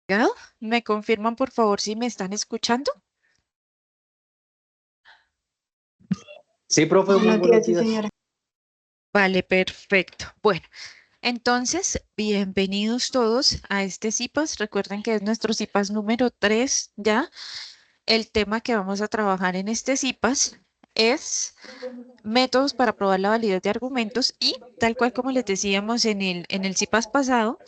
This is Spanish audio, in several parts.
Llegado. ¿Me confirman, por favor, si me están escuchando? Sí, profe, muy Buenos buenos días, sí, días. señora. Vale, perfecto. Bueno, entonces, bienvenidos todos a este CIPAS. Recuerden que es nuestro CIPAS número 3 ya. El tema que vamos a trabajar en este CIPAS es métodos para probar la validez de argumentos y tal cual como les decíamos en el CIPAS pasado,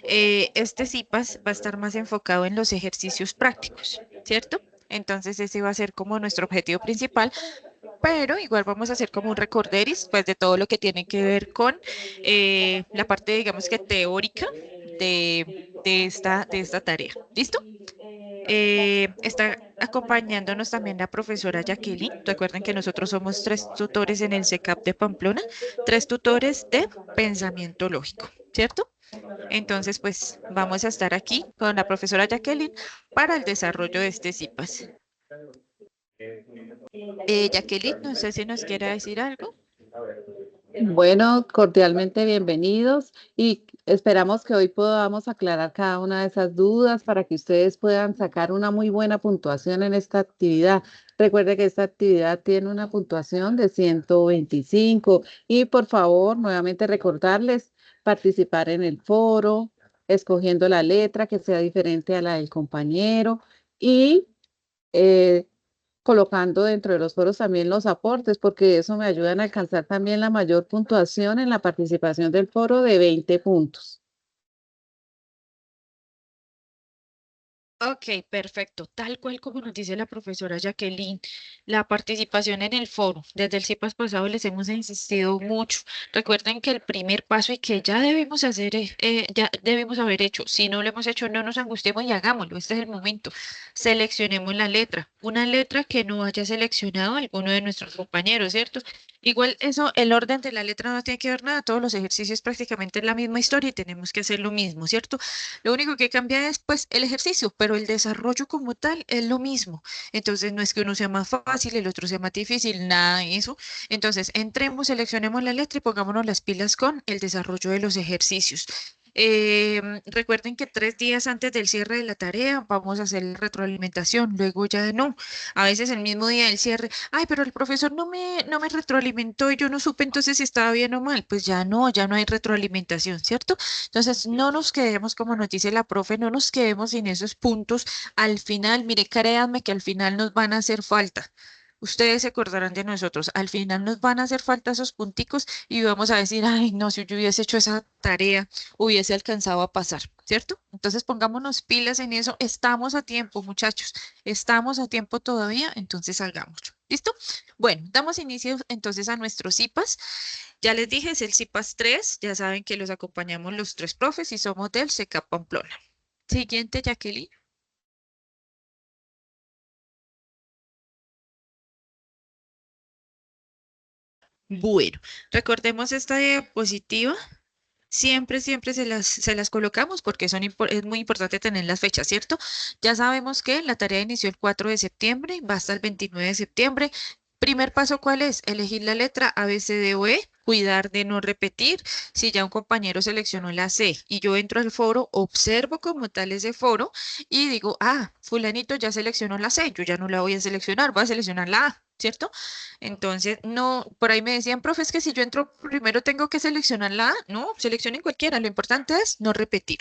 este CIPAS va a estar más enfocado en los ejercicios prácticos, ¿cierto? Entonces ese va a ser como nuestro objetivo principal, pero igual vamos a hacer como un recorderis, pues de todo lo que tiene que ver con la parte, digamos que teórica de esta tarea. ¿Listo? Está acompañándonos también la profesora Jacqueline. Recuerden que nosotros somos tres tutores en el CECAP de Pamplona, tres tutores de pensamiento lógico, ¿cierto? Entonces, pues vamos a estar aquí con la profesora Jacqueline para el desarrollo de este CIPAS. Jacqueline, no sé si nos quiera decir algo. Bueno, cordialmente bienvenidos y esperamos que hoy podamos aclarar cada una de esas dudas para que ustedes puedan sacar una muy buena puntuación en esta actividad. Recuerde que esta actividad tiene una puntuación de 125 y por favor, nuevamente recordarles participar en el foro, escogiendo la letra que sea diferente a la del compañero y eh, colocando dentro de los foros también los aportes, porque eso me ayuda a alcanzar también la mayor puntuación en la participación del foro de 20 puntos. Ok, perfecto. Tal cual como nos dice la profesora Jacqueline, la participación en el foro. Desde el CIPAS pasado les hemos insistido mucho. Recuerden que el primer paso y que ya debemos hacer, ya debemos haber hecho. Si no lo hemos hecho, no nos angustiemos y hagámoslo. Este es el momento. Seleccionemos la letra. Una letra que no haya seleccionado alguno de nuestros compañeros, ¿cierto? Igual eso, el orden de la letra no tiene que ver nada. Todos los ejercicios prácticamente es la misma historia y tenemos que hacer lo mismo, ¿cierto? Lo único que cambia es pues el ejercicio, pero el desarrollo como tal es lo mismo. Entonces no es que uno sea más fácil, el otro sea más difícil, nada de eso. Entonces entremos, seleccionemos la letra y pongámonos las pilas con el desarrollo de los ejercicios. Recuerden que 3 días antes del cierre de la tarea vamos a hacer la retroalimentación, luego ya no. A veces el mismo día del cierre, ay, pero el profesor no me retroalimentó y yo no supe entonces si estaba bien o mal. Pues ya no hay retroalimentación, ¿cierto? Entonces, no nos quedemos, como nos dice la profe, no nos quedemos sin esos puntos. Al final, mire, créanme que al final nos van a hacer falta. Ustedes se acordarán de nosotros. Al final nos van a hacer falta esos punticos y vamos a decir, ay, no, si yo hubiese hecho esa tarea, hubiese alcanzado a pasar, ¿cierto? Entonces, pongámonos pilas en eso. Estamos a tiempo, muchachos. Estamos a tiempo todavía, entonces salgámoslo. ¿Listo? Bueno, damos inicio entonces a nuestro CIPAS. Ya les dije, es el CIPAS 3. Ya saben que los acompañamos los tres profes y somos del CECAP Pamplona. Siguiente, Jacqueline. Bueno, recordemos esta diapositiva. Siempre se las colocamos porque es muy importante tener las fechas, ¿cierto? Ya sabemos que la tarea inició el 4 de septiembre, va hasta el 29 de septiembre. Primer paso, ¿cuál es? Elegir la letra A, B, C, D o E, cuidar de no repetir. Si ya un compañero seleccionó la C y yo entro al foro, observo como tal ese foro y digo, ah, fulanito ya seleccionó la C, yo ya no la voy a seleccionar, voy a seleccionar la A, ¿cierto? Entonces, no, por ahí me decían, profe, es que si yo entro primero tengo que seleccionar la A. No, seleccionen cualquiera, lo importante es no repetir.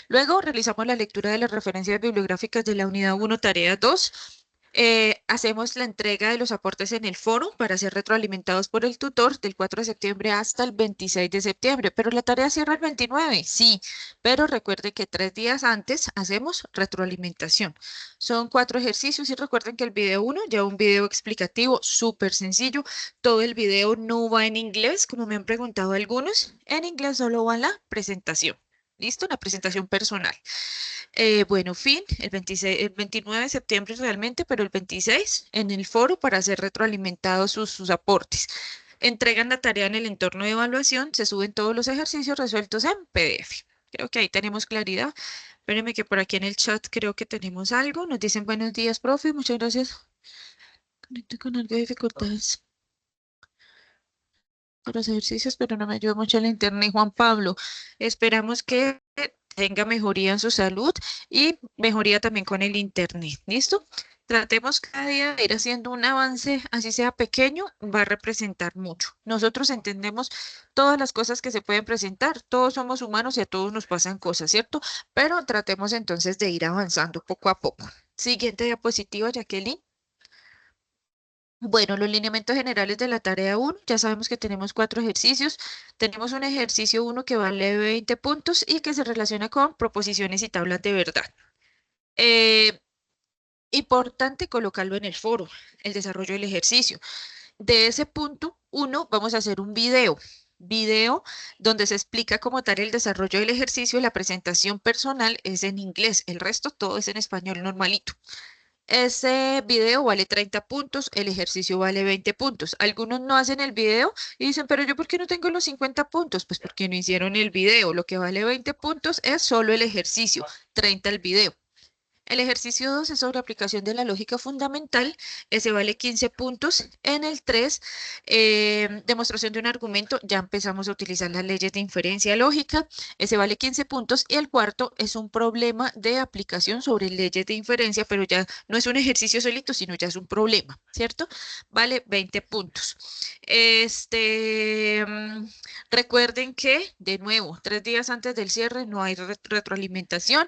Luego realizamos la lectura de las referencias bibliográficas de la unidad 1, tarea 2. Hacemos la entrega de los aportes en el foro para ser retroalimentados por el tutor del 4 de septiembre hasta el 26 de septiembre, pero la tarea cierra el 29, sí, pero recuerde que 3 días antes hacemos retroalimentación. Son 4 ejercicios y recuerden que el video 1 lleva un video explicativo súper sencillo. Todo el video no va en inglés, como me han preguntado algunos. En inglés solo va la presentación. ¿Listo? La presentación personal. Bueno, fin, el 26, el 29 de septiembre realmente, pero el 26 en el foro para hacer retroalimentados sus aportes. Entregan la tarea en el entorno de evaluación, se suben todos los ejercicios resueltos en PDF. Creo que ahí tenemos claridad. Espérenme que por aquí en el chat creo que tenemos algo. Nos dicen buenos días, profe, muchas gracias. Conecto con algo de dificultades por los ejercicios, pero no me ayuda mucho el internet, Juan Pablo. Esperamos que tenga mejoría en su salud y mejoría también con el internet. ¿Listo? Tratemos cada día de ir haciendo un avance, así sea pequeño, va a representar mucho. Nosotros entendemos todas las cosas que se pueden presentar, todos somos humanos y a todos nos pasan cosas, ¿cierto? Pero tratemos entonces de ir avanzando poco a poco. Siguiente diapositiva, Jacqueline. Bueno, los lineamientos generales de la tarea 1, ya sabemos que tenemos 4 ejercicios. Tenemos un ejercicio 1 que vale 20 puntos y que se relaciona con proposiciones y tablas de verdad. Eh, Importante colocarlo en el foro, el desarrollo del ejercicio. De ese punto 1 vamos a hacer un video donde se explica como tal el desarrollo del ejercicio. La presentación personal es en inglés, el resto todo es en español normalito. Ese video vale 30 puntos, el ejercicio vale 20 puntos. Algunos no hacen el video y dicen, pero yo ¿por qué no tengo los 50 puntos? Pues porque no hicieron el video. Lo que vale 20 puntos es solo el ejercicio, 30 el video. El ejercicio 2 es sobre aplicación de la lógica fundamental. Ese vale 15 puntos. En el 3, demostración de un argumento. Ya empezamos a utilizar las leyes de inferencia lógica. Ese vale 15 puntos. Y el cuarto es un problema de aplicación sobre leyes de inferencia, pero ya no es un ejercicio solito, sino ya es un problema, ¿cierto? Vale 20 puntos. Recuerden que, de nuevo, 3 días antes del cierre no hay retroalimentación.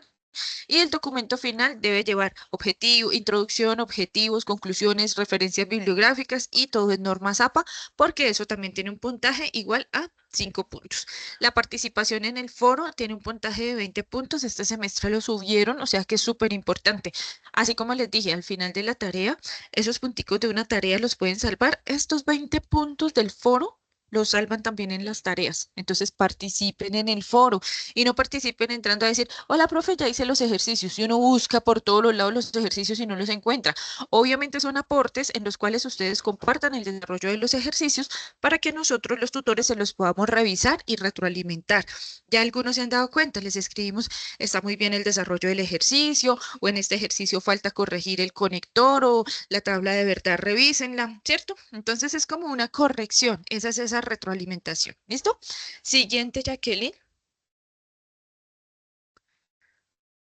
Y el documento final debe llevar objetivo, introducción, objetivos, conclusiones, referencias bibliográficas y todo en normas APA, porque eso también tiene un puntaje igual a 5 puntos. La participación en el foro tiene un puntaje de 20 puntos. Este semestre lo subieron, o sea que es súper importante. Así como les dije, al final de la tarea, esos punticos de una tarea los pueden salvar. Estos 20 puntos del foro los salvan también en las tareas. Entonces participen en el foro y no participen entrando a decir, hola, profe, ya hice los ejercicios y uno busca por todos los lados los ejercicios y no los encuentra. Obviamente son aportes en los cuales ustedes compartan el desarrollo de los ejercicios para que nosotros los tutores se los podamos revisar y retroalimentar. Ya algunos se han dado cuenta, les escribimos, está muy bien el desarrollo del ejercicio o en este ejercicio falta corregir el conector o la tabla de verdad, revísenla, ¿cierto? Entonces es como una corrección, esa es esa retroalimentación. ¿Listo? Siguiente, Jacqueline.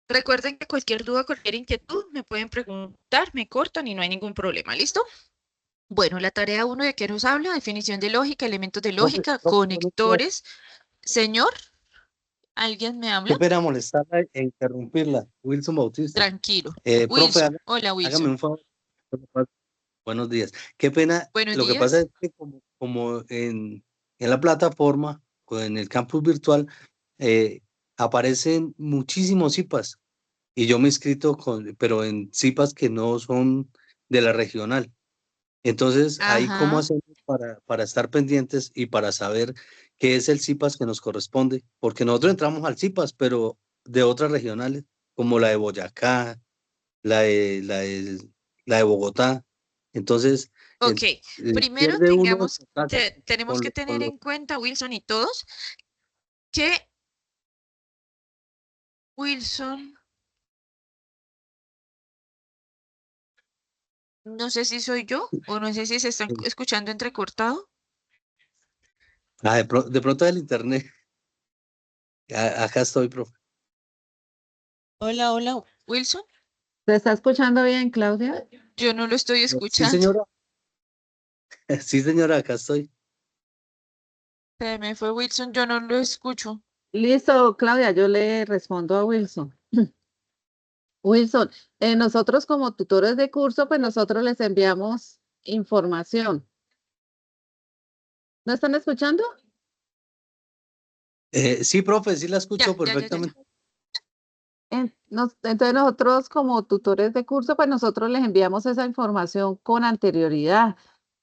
Recuerden que cualquier duda, cualquier inquietud, me pueden preguntar, me cortan y no hay ningún problema. ¿Listo? Bueno, la tarea 1 de qué nos habla, definición de lógica, elementos de lógica, Buenos días. conectores. Señor, ¿alguien me Qué habla? pena molestarla e interrumpirla. Wilson Bautista. Tranquilo. Profe, Wilson, hola hágame Wilson. un favor. Buenos días. Qué pena. Buenos Lo que pasa días. es que como en la plataforma, o en el campus virtual, eh, aparecen muchísimos CIPAs y yo me he inscrito pero en CIPAs que no son de la regional. Entonces, ahí cómo Ajá. hacemos para estar pendientes y para saber qué es el CIPAS que nos corresponde, porque nosotros entramos al CIPAS, pero de otras regionales, como la de Boyacá, la de, la de, la de Bogotá. Entonces, Ok. Primero pierde uno el contacto tenemos con, que con tener los... en cuenta, Wilson y todos, que Wilson, no sé si soy yo o no sé si se están escuchando entrecortado. De pronto del internet. Acá estoy, profe. Hola, hola, Wilson. ¿Se está escuchando bien, Claudia? Yo no lo estoy Sí, escuchando. señora. Sí, señora, acá estoy. Se me fue Wilson, yo no lo escucho. Listo, Claudia, yo le respondo a Wilson. Wilson, nosotros como tutores de curso, pues nosotros les enviamos información. ¿No están escuchando? Sí, profe, sí la escucho Ya. perfectamente. Entonces nosotros como tutores de curso, pues nosotros les enviamos esa información con anterioridad.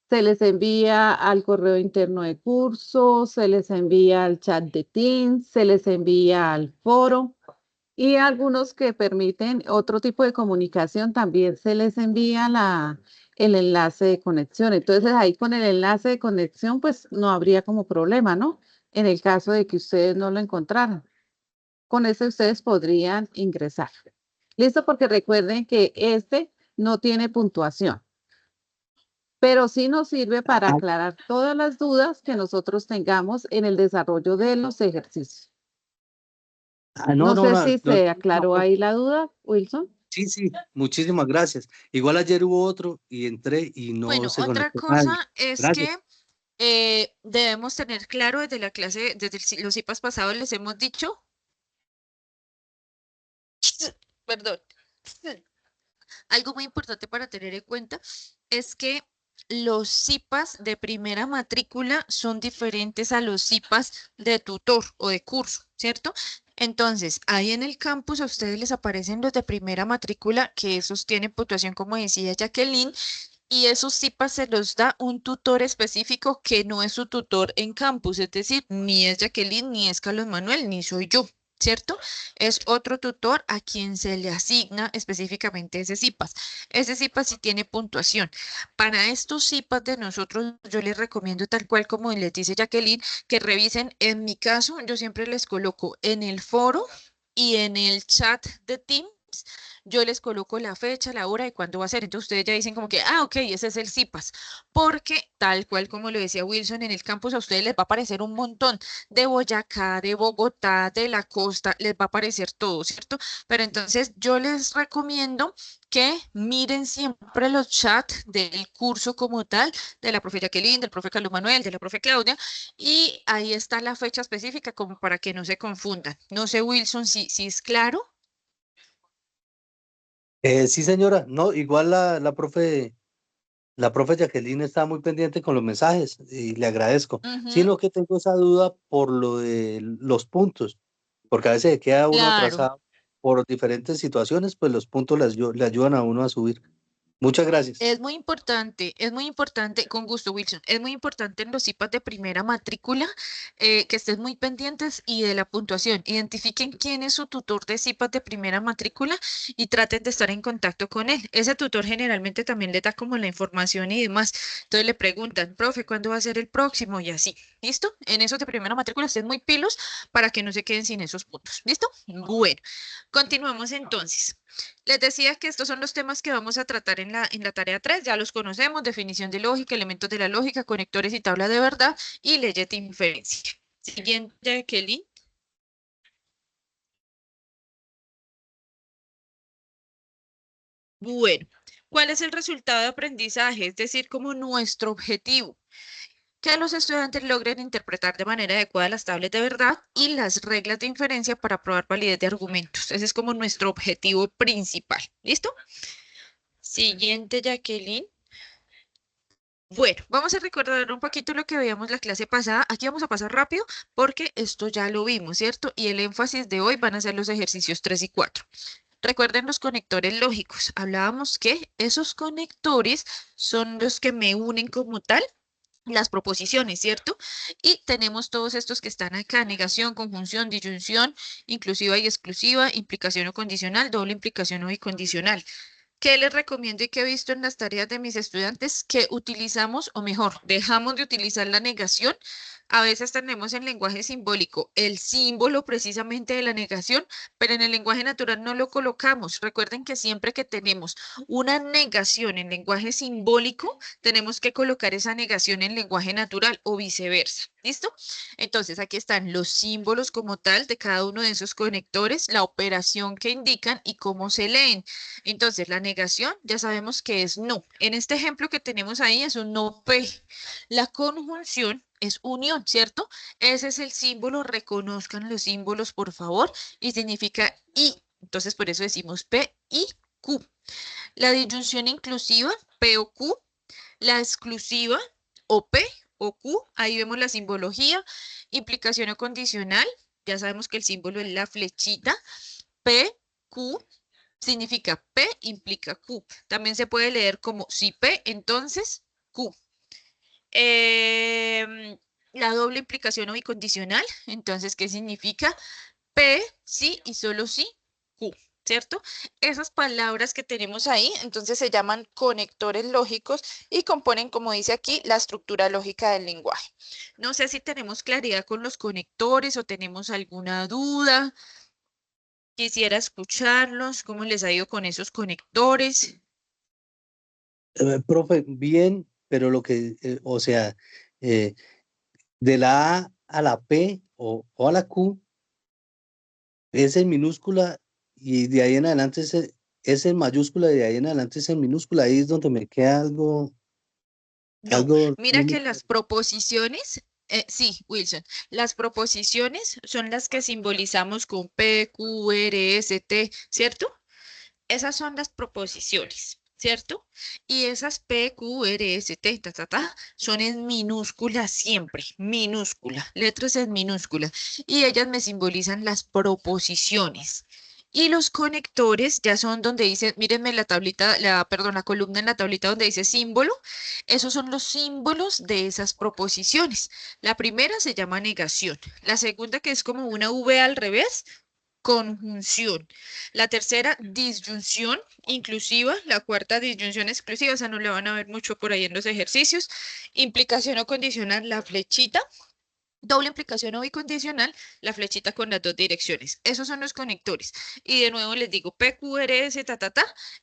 Se les envía al correo interno de curso, se les envía al chat de Teams, se les envía al foro y algunos que permiten otro tipo de comunicación también se les envía el enlace de conexión. Entonces ahí con el enlace de conexión pues no habría como problema, ¿no? En el caso de que ustedes no lo encontraran. Con eso ustedes podrían ingresar. Listo, porque recuerden que este no tiene puntuación, pero sí nos sirve para Ah, aclarar todas las dudas que nosotros tengamos en el desarrollo de los ejercicios. No, No no, sé no, si no, se no, aclaró ahí la duda, Wilson. sí, sí, muchísimas gracias. Igual ayer hubo otro y entré y no Bueno, se otra conectó nadie. cosa es Gracias. que debemos tener claro desde la clase, desde los IPAs pasados les hemos dicho, perdón, algo muy importante para tener en cuenta es que los CIPAs de primera matrícula son diferentes a los CIPAs de tutor o de curso, ¿cierto? Entonces, ahí en el campus a ustedes les aparecen los de primera matrícula, que esos tienen puntuación, como decía Jacqueline, y esos CIPAs se los da un tutor específico que no es su tutor en campus, es decir, ni es Jacqueline, ni es Carlos Manuel, ni soy yo, ¿cierto? Es otro tutor a quien se le asigna específicamente ese CIPAS. Ese CIPAS sí tiene puntuación. Para estos CIPAS de nosotros, yo les recomiendo tal cual como les dice Jacqueline, que revisen. En mi caso, yo siempre les coloco en el foro y en el chat de Teams, yo les coloco la fecha, la hora y cuándo va a ser. Entonces ustedes ya dicen como que, ok, ese es el CIPAS. Porque tal cual como lo decía Wilson, en el campus a ustedes les va a aparecer un montón de Boyacá, de Bogotá, de la costa, les va a aparecer todo, ¿cierto? Pero entonces yo les recomiendo que miren siempre los chats del curso como tal, de la profe Jacqueline, del profe Carlos Manuel, de la profe Claudia, y ahí está la fecha específica como para que no se confundan. No sé, Wilson, si es claro. Sí, señora, no, igual la profe Jacqueline está muy pendiente con los mensajes y le agradezco. Ujú, Sino que tengo esa duda por lo de los puntos, porque a veces se queda uno claro. atrasado por diferentes situaciones, pues los puntos le ayudan a uno a subir. Muchas gracias. Es muy importante, con gusto, Wilson, es muy importante en los IPAs de primera matrícula que estén muy pendientes y de la puntuación. Identifiquen quién es su tutor de IPAs de primera matrícula y traten de estar en contacto con él. Ese tutor generalmente también le da como la información y demás. Entonces le preguntan, profe, ¿cuándo va a ser el próximo? Y así. ¿Listo? En esos de primera matrícula estén muy pilos para que no se queden sin esos puntos. ¿Listo? Bueno, continuamos entonces. Les decía que estos son los temas que vamos a tratar en la tarea 3. Ya los conocemos: definición de lógica, elementos de la lógica, conectores y tabla de verdad y leyes de inferencia. Siguiente, Kelly. Bueno, ¿cuál es el resultado de aprendizaje? Es decir, como nuestro objetivo, que los estudiantes logren interpretar de manera adecuada las tablas de verdad y las reglas de inferencia para probar validez de argumentos. Ese es como nuestro objetivo principal. ¿Listo? Siguiente, Jacqueline. Bueno, vamos a recordar un poquito lo que veíamos la clase pasada. Aquí vamos a pasar rápido porque esto ya lo vimos, ¿cierto? Y el énfasis de hoy van a ser los ejercicios 3 y 4. Recuerden los conectores lógicos. Hablábamos que esos conectores son los que me unen como tal las proposiciones, ¿cierto? Y tenemos todos estos que están acá: negación, conjunción, disyunción, inclusiva y exclusiva, implicación o condicional, doble implicación o bicondicional. ¿Qué les recomiendo y qué he visto en las tareas de mis estudiantes? Que utilizamos, o mejor, dejamos de utilizar la negación. A veces tenemos en lenguaje simbólico el símbolo precisamente de la negación, pero en el lenguaje natural no lo colocamos. Recuerden que siempre que tenemos una negación en lenguaje simbólico, tenemos que colocar esa negación en lenguaje natural o viceversa. ¿Listo? Entonces, aquí están los símbolos como tal de cada uno de esos conectores, la operación que indican y cómo se leen. Entonces, la negación ya sabemos que es no. En este ejemplo que tenemos ahí es un no P. La conjunción es unión, ¿cierto? Ese es el símbolo. Reconozcan los símbolos, por favor, y significa y. Entonces, por eso decimos P y Q. La disyunción inclusiva, P o Q. La exclusiva, o P o Q. Ahí vemos la simbología. Implicación o condicional. Ya sabemos que el símbolo es la flechita. P, Q. Significa P implica Q. También se puede leer como si P, entonces Q. La doble implicación o bicondicional, entonces, ¿qué significa? P, sí y solo sí, Q, ¿cierto? Esas palabras que tenemos ahí, entonces se llaman conectores lógicos y componen, como dice aquí, la estructura lógica del lenguaje. No sé si tenemos claridad con los conectores o tenemos alguna duda. Quisiera escucharlos, cómo les ha ido con esos conectores. Profe, bien, pero o sea, eh, de la A a la P o a la Q, es en minúscula y de ahí en adelante es en mayúscula y de ahí en adelante es en minúscula. Ahí es donde me queda algo, No, algo, mira que las proposiciones, sí, Wilson, las proposiciones son las que simbolizamos con P, Q, R, S, T, ¿cierto? Esas son las proposiciones, ¿cierto? Y esas P, Q, R, S, T, son en minúscula siempre, minúscula, letras en minúscula. Y ellas me simbolizan las proposiciones. Y los conectores ya son donde dice, mírenme la tablita, perdón, la columna en la tablita donde dice símbolo. Esos son los símbolos de esas proposiciones. La primera se llama negación. La segunda, que es como una V al revés, conjunción. La tercera, disyunción inclusiva. La cuarta, disyunción exclusiva. O sea, no le van a ver mucho por ahí en los ejercicios. Implicación o condicional, la flechita. Doble implicación o bicondicional, la flechita con las dos direcciones. Esos son los conectores. Y de nuevo les digo, PQRS,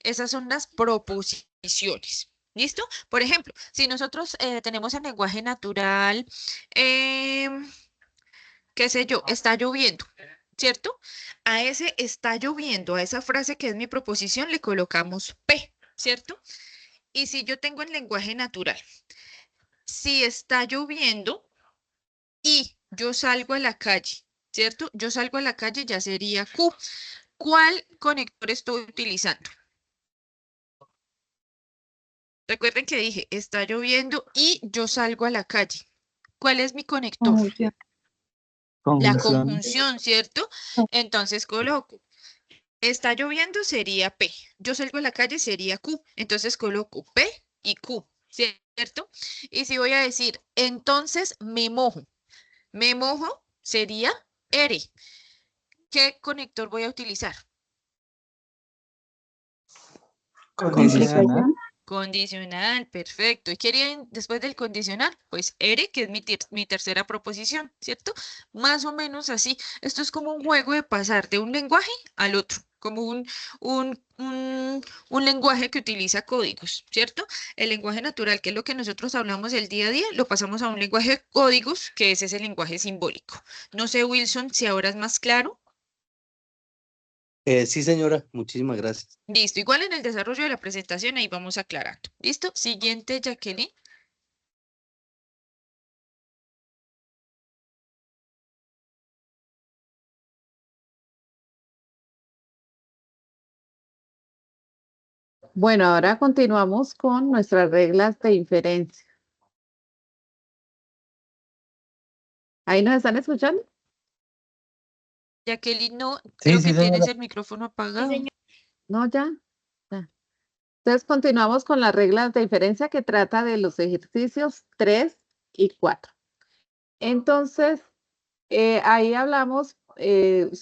esas son las proposiciones. ¿Listo? Por ejemplo, si nosotros tenemos el lenguaje natural, em, qué sé yo, está lloviendo, ¿cierto? A ese está lloviendo, a esa frase que es mi proposición, le colocamos P, ¿cierto? Y si yo tengo el lenguaje natural, si está lloviendo y yo salgo a la calle, ¿cierto? Yo salgo a la calle, ya sería Q. ¿Cuál conector estoy utilizando? Recuerden que dije, está lloviendo y yo salgo a la calle. ¿Cuál es mi conector? Conjunción. La Conjunción. conjunción, ¿cierto? Entonces coloco, está lloviendo sería P. Yo salgo a la calle sería Q. Entonces coloco P y Q, ¿cierto? Y si voy a decir, entonces me mojo sería R. ¿Qué conector voy a utilizar? Condicional. Condicional, perfecto. ¿Y qué haría después del condicional? Pues R, que es mi tercera proposición, ¿cierto? Más o menos así. Esto es como un juego de pasar de un lenguaje al otro, como un lenguaje que utiliza códigos, ¿cierto? El lenguaje natural, que es lo que nosotros hablamos el día a día, lo pasamos a un lenguaje de códigos, que es ese lenguaje simbólico. No sé, Wilson, si ahora es más claro. sí, señora, muchísimas gracias. Listo, igual en el desarrollo de la presentación ahí vamos aclarando. ¿Listo? Siguiente, Jacqueline. Bueno, ahora continuamos con nuestras reglas de inferencia. ¿Ahí nos están escuchando? Jacqueline, no, Sí, creo sí, que tienes señora. el micrófono apagado. No, ya. Ya. Entonces continuamos con las reglas de inferencia que trata de los ejercicios 3 y 4. Entonces, ahí hablamos,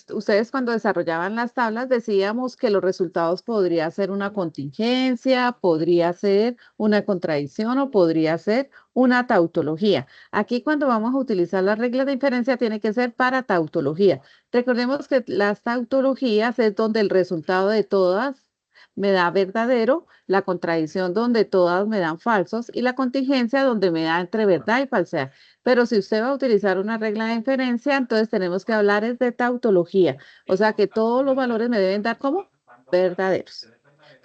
ustedes cuando desarrollaban las tablas decíamos que los resultados podría ser una contingencia, podría ser una contradicción o podría ser una tautología. Aquí cuando vamos a utilizar las reglas de inferencia tiene que ser para tautología. Recordemos que las tautologías es donde el resultado de todas me da verdadero, la contradicción donde todas me dan falsos y la contingencia donde me da entre verdad y falsedad. Pero si usted va a utilizar una regla de inferencia, entonces tenemos que hablar es de tautología. O sea que todos los valores me deben dar como verdaderos.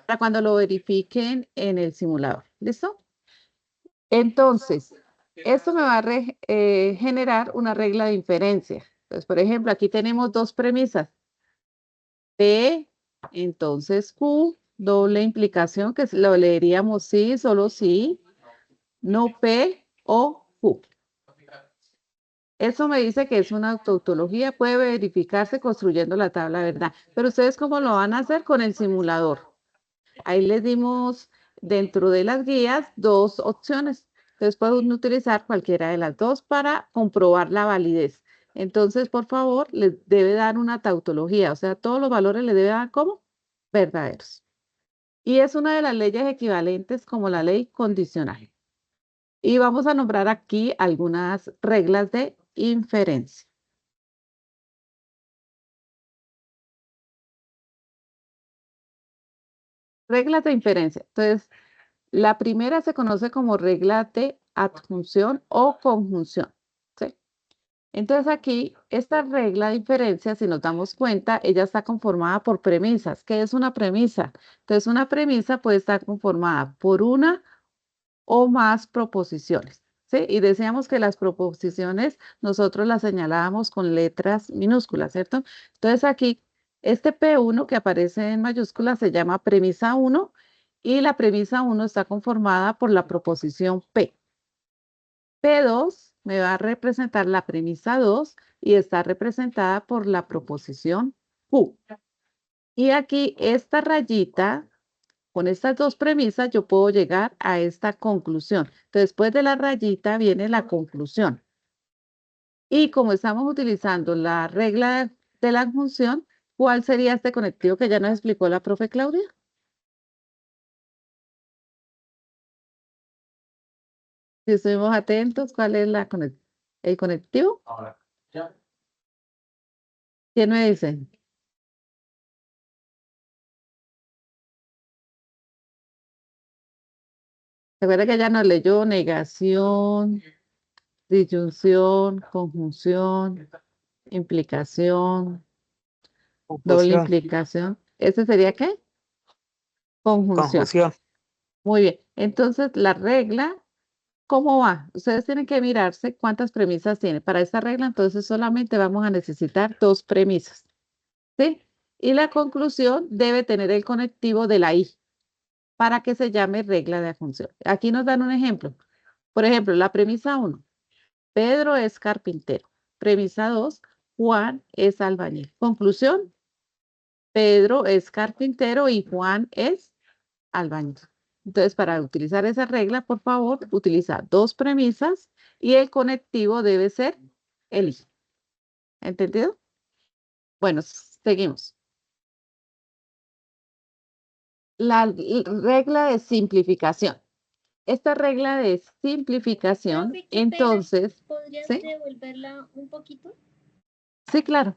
Para cuando lo verifiquen en el simulador. ¿Listo? Entonces, esto me va a generar una regla de inferencia. Entonces, por ejemplo, aquí tenemos dos premisas. P, entonces Q, doble implicación, que lo leeríamos sí, solo sí, no P o Q. Eso me dice que es una tautología, puede verificarse construyendo la tabla de verdad. Pero ustedes, ¿cómo lo van a hacer con el simulador? Ahí les dimos dentro de las guías dos opciones. Entonces pueden utilizar cualquiera de las dos para comprobar la validez. Entonces, por favor, les debe dar una tautología, o sea, todos los valores le debe dar como verdaderos. Y es una de las leyes equivalentes como la ley condicional. Y vamos a nombrar aquí algunas reglas de inferencia. Reglas de inferencia. Entonces, la primera se conoce como regla de adjunción o conjunción. ¿Sí? Entonces aquí, esta regla de inferencia, si nos damos cuenta, ella está conformada por premisas. ¿Qué es una premisa? Entonces, una premisa puede estar conformada por una o más proposiciones, ¿sí? Y decíamos que las proposiciones nosotros las señalábamos con letras minúsculas, ¿cierto? Entonces aquí, este P1 que aparece en mayúsculas se llama premisa 1 y la premisa 1 está conformada por la proposición P. P2 me va a representar la premisa 2 y está representada por la proposición Q. Y aquí esta rayita, con estas dos premisas, yo puedo llegar a esta conclusión. Entonces, después de la rayita viene la conclusión. Y como estamos utilizando la regla de la función, ¿cuál sería este conectivo que ya nos explicó la profe Claudia? Si estuvimos atentos, ¿cuál es el conectivo? ¿Quién me dice? Recuerda que ya nos leyó negación, disyunción, conjunción, implicación, doble Confusión. implicación. ¿Ese sería qué? Conjunción. Confusión. Muy bien. Entonces, la regla, ¿cómo va? Ustedes tienen que mirarse cuántas premisas tiene. Para esta regla, entonces, solamente vamos a necesitar dos premisas, ¿sí? Y la conclusión debe tener el conectivo de la I para que se llame regla de función. Aquí nos dan un ejemplo. Por ejemplo, la premisa 1, Pedro es carpintero. Premisa 2, Juan es albañil. Conclusión, Pedro es carpintero y Juan es albañil. Entonces, para utilizar esa regla, por favor, utiliza dos premisas y el conectivo debe ser el I. ¿Entendido? Bueno, seguimos. La regla de simplificación. Esta regla de simplificación, Profe, qué pena, entonces, ¿podrías ¿sí? devolverla un poquito? Sí, claro.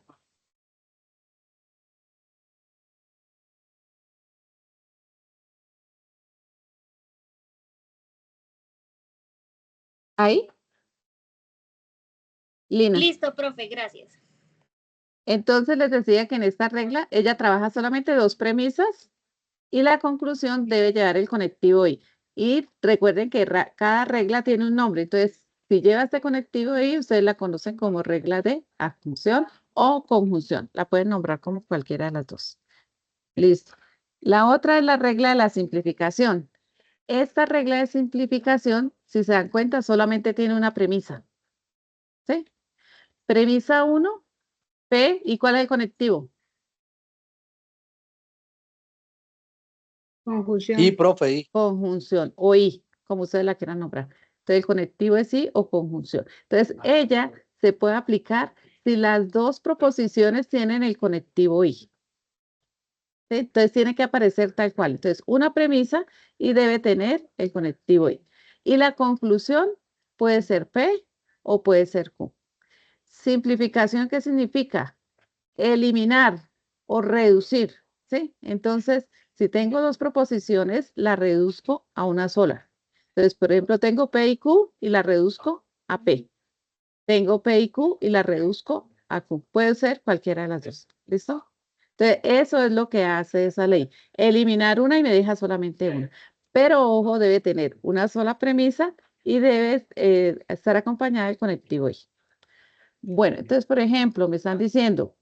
Ahí, Lina. Listo, profe, gracias. Entonces les decía que en esta regla ella trabaja solamente dos premisas y la conclusión debe llevar el conectivo I. Y recuerden que cada regla tiene un nombre. Entonces, si lleva este conectivo I, ustedes la conocen como regla de adjunción o conjunción. La pueden nombrar como cualquiera de las dos. Listo. La otra es la regla de la simplificación. Esta regla de simplificación, si se dan cuenta, solamente tiene una premisa. ¿Sí? Premisa 1, P, ¿y cuál es el conectivo? Confusión. Y, profe, y. Conjunción o I, como ustedes la quieran nombrar. Entonces, el conectivo es I o conjunción. Entonces, ella se puede aplicar si las dos proposiciones tienen el conectivo I. ¿Sí? Entonces, tiene que aparecer tal cual. Entonces, una premisa y debe tener el conectivo I. Y la conclusión puede ser P o puede ser Q. Simplificación, ¿qué significa? Eliminar o reducir, ¿sí? Entonces, si tengo dos proposiciones, la reduzco a una sola. Entonces, por ejemplo, tengo P y Q y la reduzco a P. Tengo P y Q y la reduzco a Q. Puede ser cualquiera de las dos. ¿Listo? Entonces, eso es lo que hace esa ley. Eliminar una y me deja solamente una. Pero, ojo, debe tener una sola premisa y debe estar acompañada del conectivo I. Bueno, entonces, por ejemplo, me están diciendo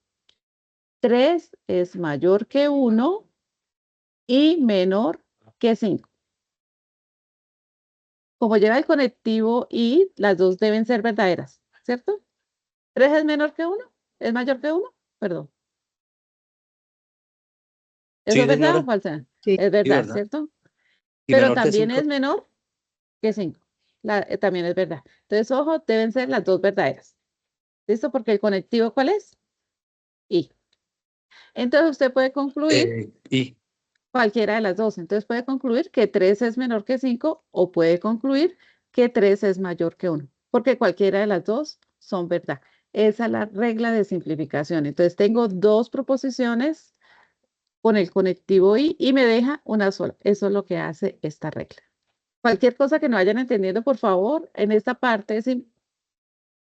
3 es mayor que 1 y menor que 5. Como lleva el conectivo y, las dos deben ser verdaderas, ¿cierto? 3 es menor que 1, es mayor que 1, perdón. ¿Eso Sí, es verdad o señora. falsa? Sí. Es Sí, verdad, ¿verdad? ¿cierto? Y Pero menor que también 5. es menor que 5. También es verdad. Entonces, ojo, deben ser las dos verdaderas. ¿Listo? Porque el conectivo, ¿cuál es? Y. Entonces, usted puede concluir Y. cualquiera de las dos. Entonces puede concluir que 3 es menor que 5 o puede concluir que 3 es mayor que 1, porque cualquiera de las dos son verdad. Esa es la regla de simplificación. Entonces tengo dos proposiciones con el conectivo y me deja una sola. Eso es lo que hace esta regla. Cualquier cosa que no vayan entendiendo, por favor, en esta parte es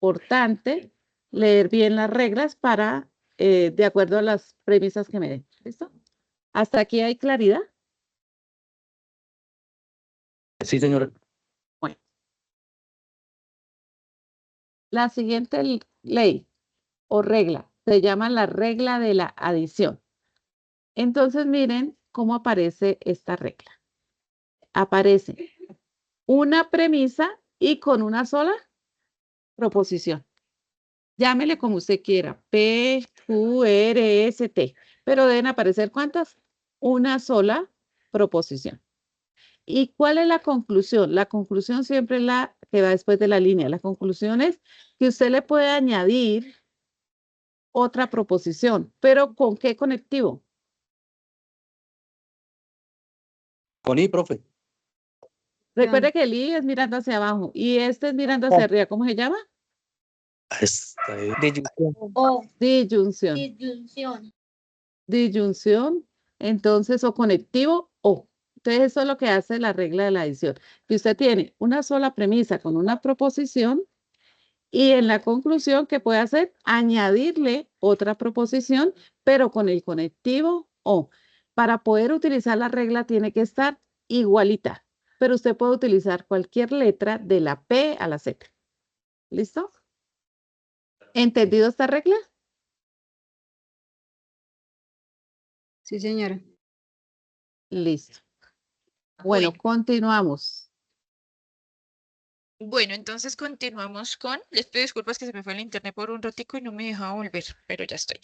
importante leer bien las reglas para, de acuerdo a las premisas que me den. ¿Listo? ¿Hasta aquí hay claridad? Sí, señora. Bueno. La siguiente ley o regla se llama la regla de la adición. Entonces, miren cómo aparece esta regla. Aparece una premisa y con una sola proposición. Llámele como usted quiera, P, Q, R, S, T. Pero deben aparecer ¿cuántas? Una sola proposición. ¿Y cuál es la conclusión? La conclusión siempre es la que va después de la línea. La conclusión es que usted le puede añadir otra proposición, pero ¿con qué conectivo? Con I, profe. Recuerde que el I es mirando hacia abajo y este es mirando hacia arriba. ¿Cómo se llama? Esta es. Disyunción. O Disyunción. disyunción. Disyunción, entonces, o conectivo o. Entonces, eso es lo que hace la regla de la adición. Que usted tiene una sola premisa con una proposición y en la conclusión, ¿qué puede hacer? Añadirle otra proposición, pero con el conectivo o. Para poder utilizar la regla tiene que estar igualita, pero usted puede utilizar cualquier letra de la P a la Z. ¿Listo? ¿Entendido esta regla? Sí, señora. Listo. Bueno, continuamos. Bueno, entonces continuamos con, les pido disculpas que se me fue el internet por un ratico y no me dejaba volver, pero ya estoy.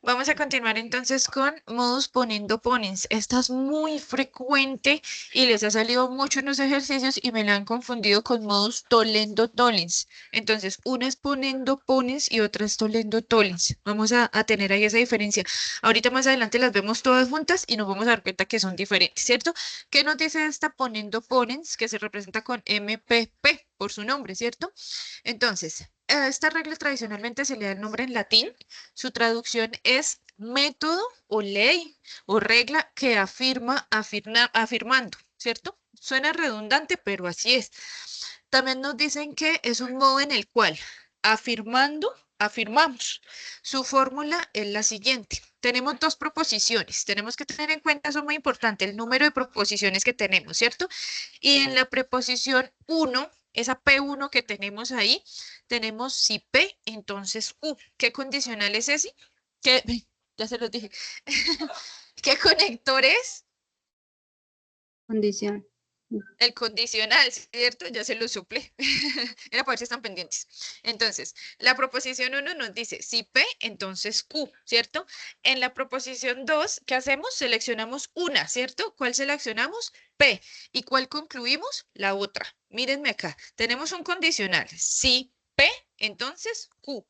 Vamos a continuar entonces con modus ponendo ponens. Esta es muy frecuente y les ha salido mucho en los ejercicios y me la han confundido con modus tollendo tollens. Entonces, una es ponendo ponens y otra es tollendo tollens. Vamos a tener ahí esa diferencia. Ahorita más adelante las vemos todas juntas y nos vamos a dar cuenta que son diferentes, ¿cierto? ¿Qué nos dice esta ponendo ponens que se representa con MPP? Por su nombre, ¿cierto? Entonces, a esta regla tradicionalmente se le da el nombre en latín. Su traducción es método o ley o regla que afirmando, ¿cierto? Suena redundante, pero así es. También nos dicen que es un modo en el cual afirmando, afirmamos. Su fórmula es la siguiente. Tenemos dos proposiciones. Tenemos que tener en cuenta, eso es muy importante, el número de proposiciones que tenemos, ¿cierto? Y en la preposición 1, esa P1 que tenemos ahí, tenemos si P, entonces Q. ¿Qué condicional es ese? ¿Qué? Ya se los dije. ¿Qué conector es? Condición. El condicional, ¿cierto? Ya se lo suple. Era para ver si están pendientes. Entonces, la proposición 1 nos dice si P, entonces Q, ¿cierto? En la proposición 2, ¿qué hacemos? Seleccionamos una, ¿cierto? ¿Cuál seleccionamos? P. ¿Y cuál concluimos? La otra. Mírenme acá. Tenemos un condicional. Si P, entonces Q.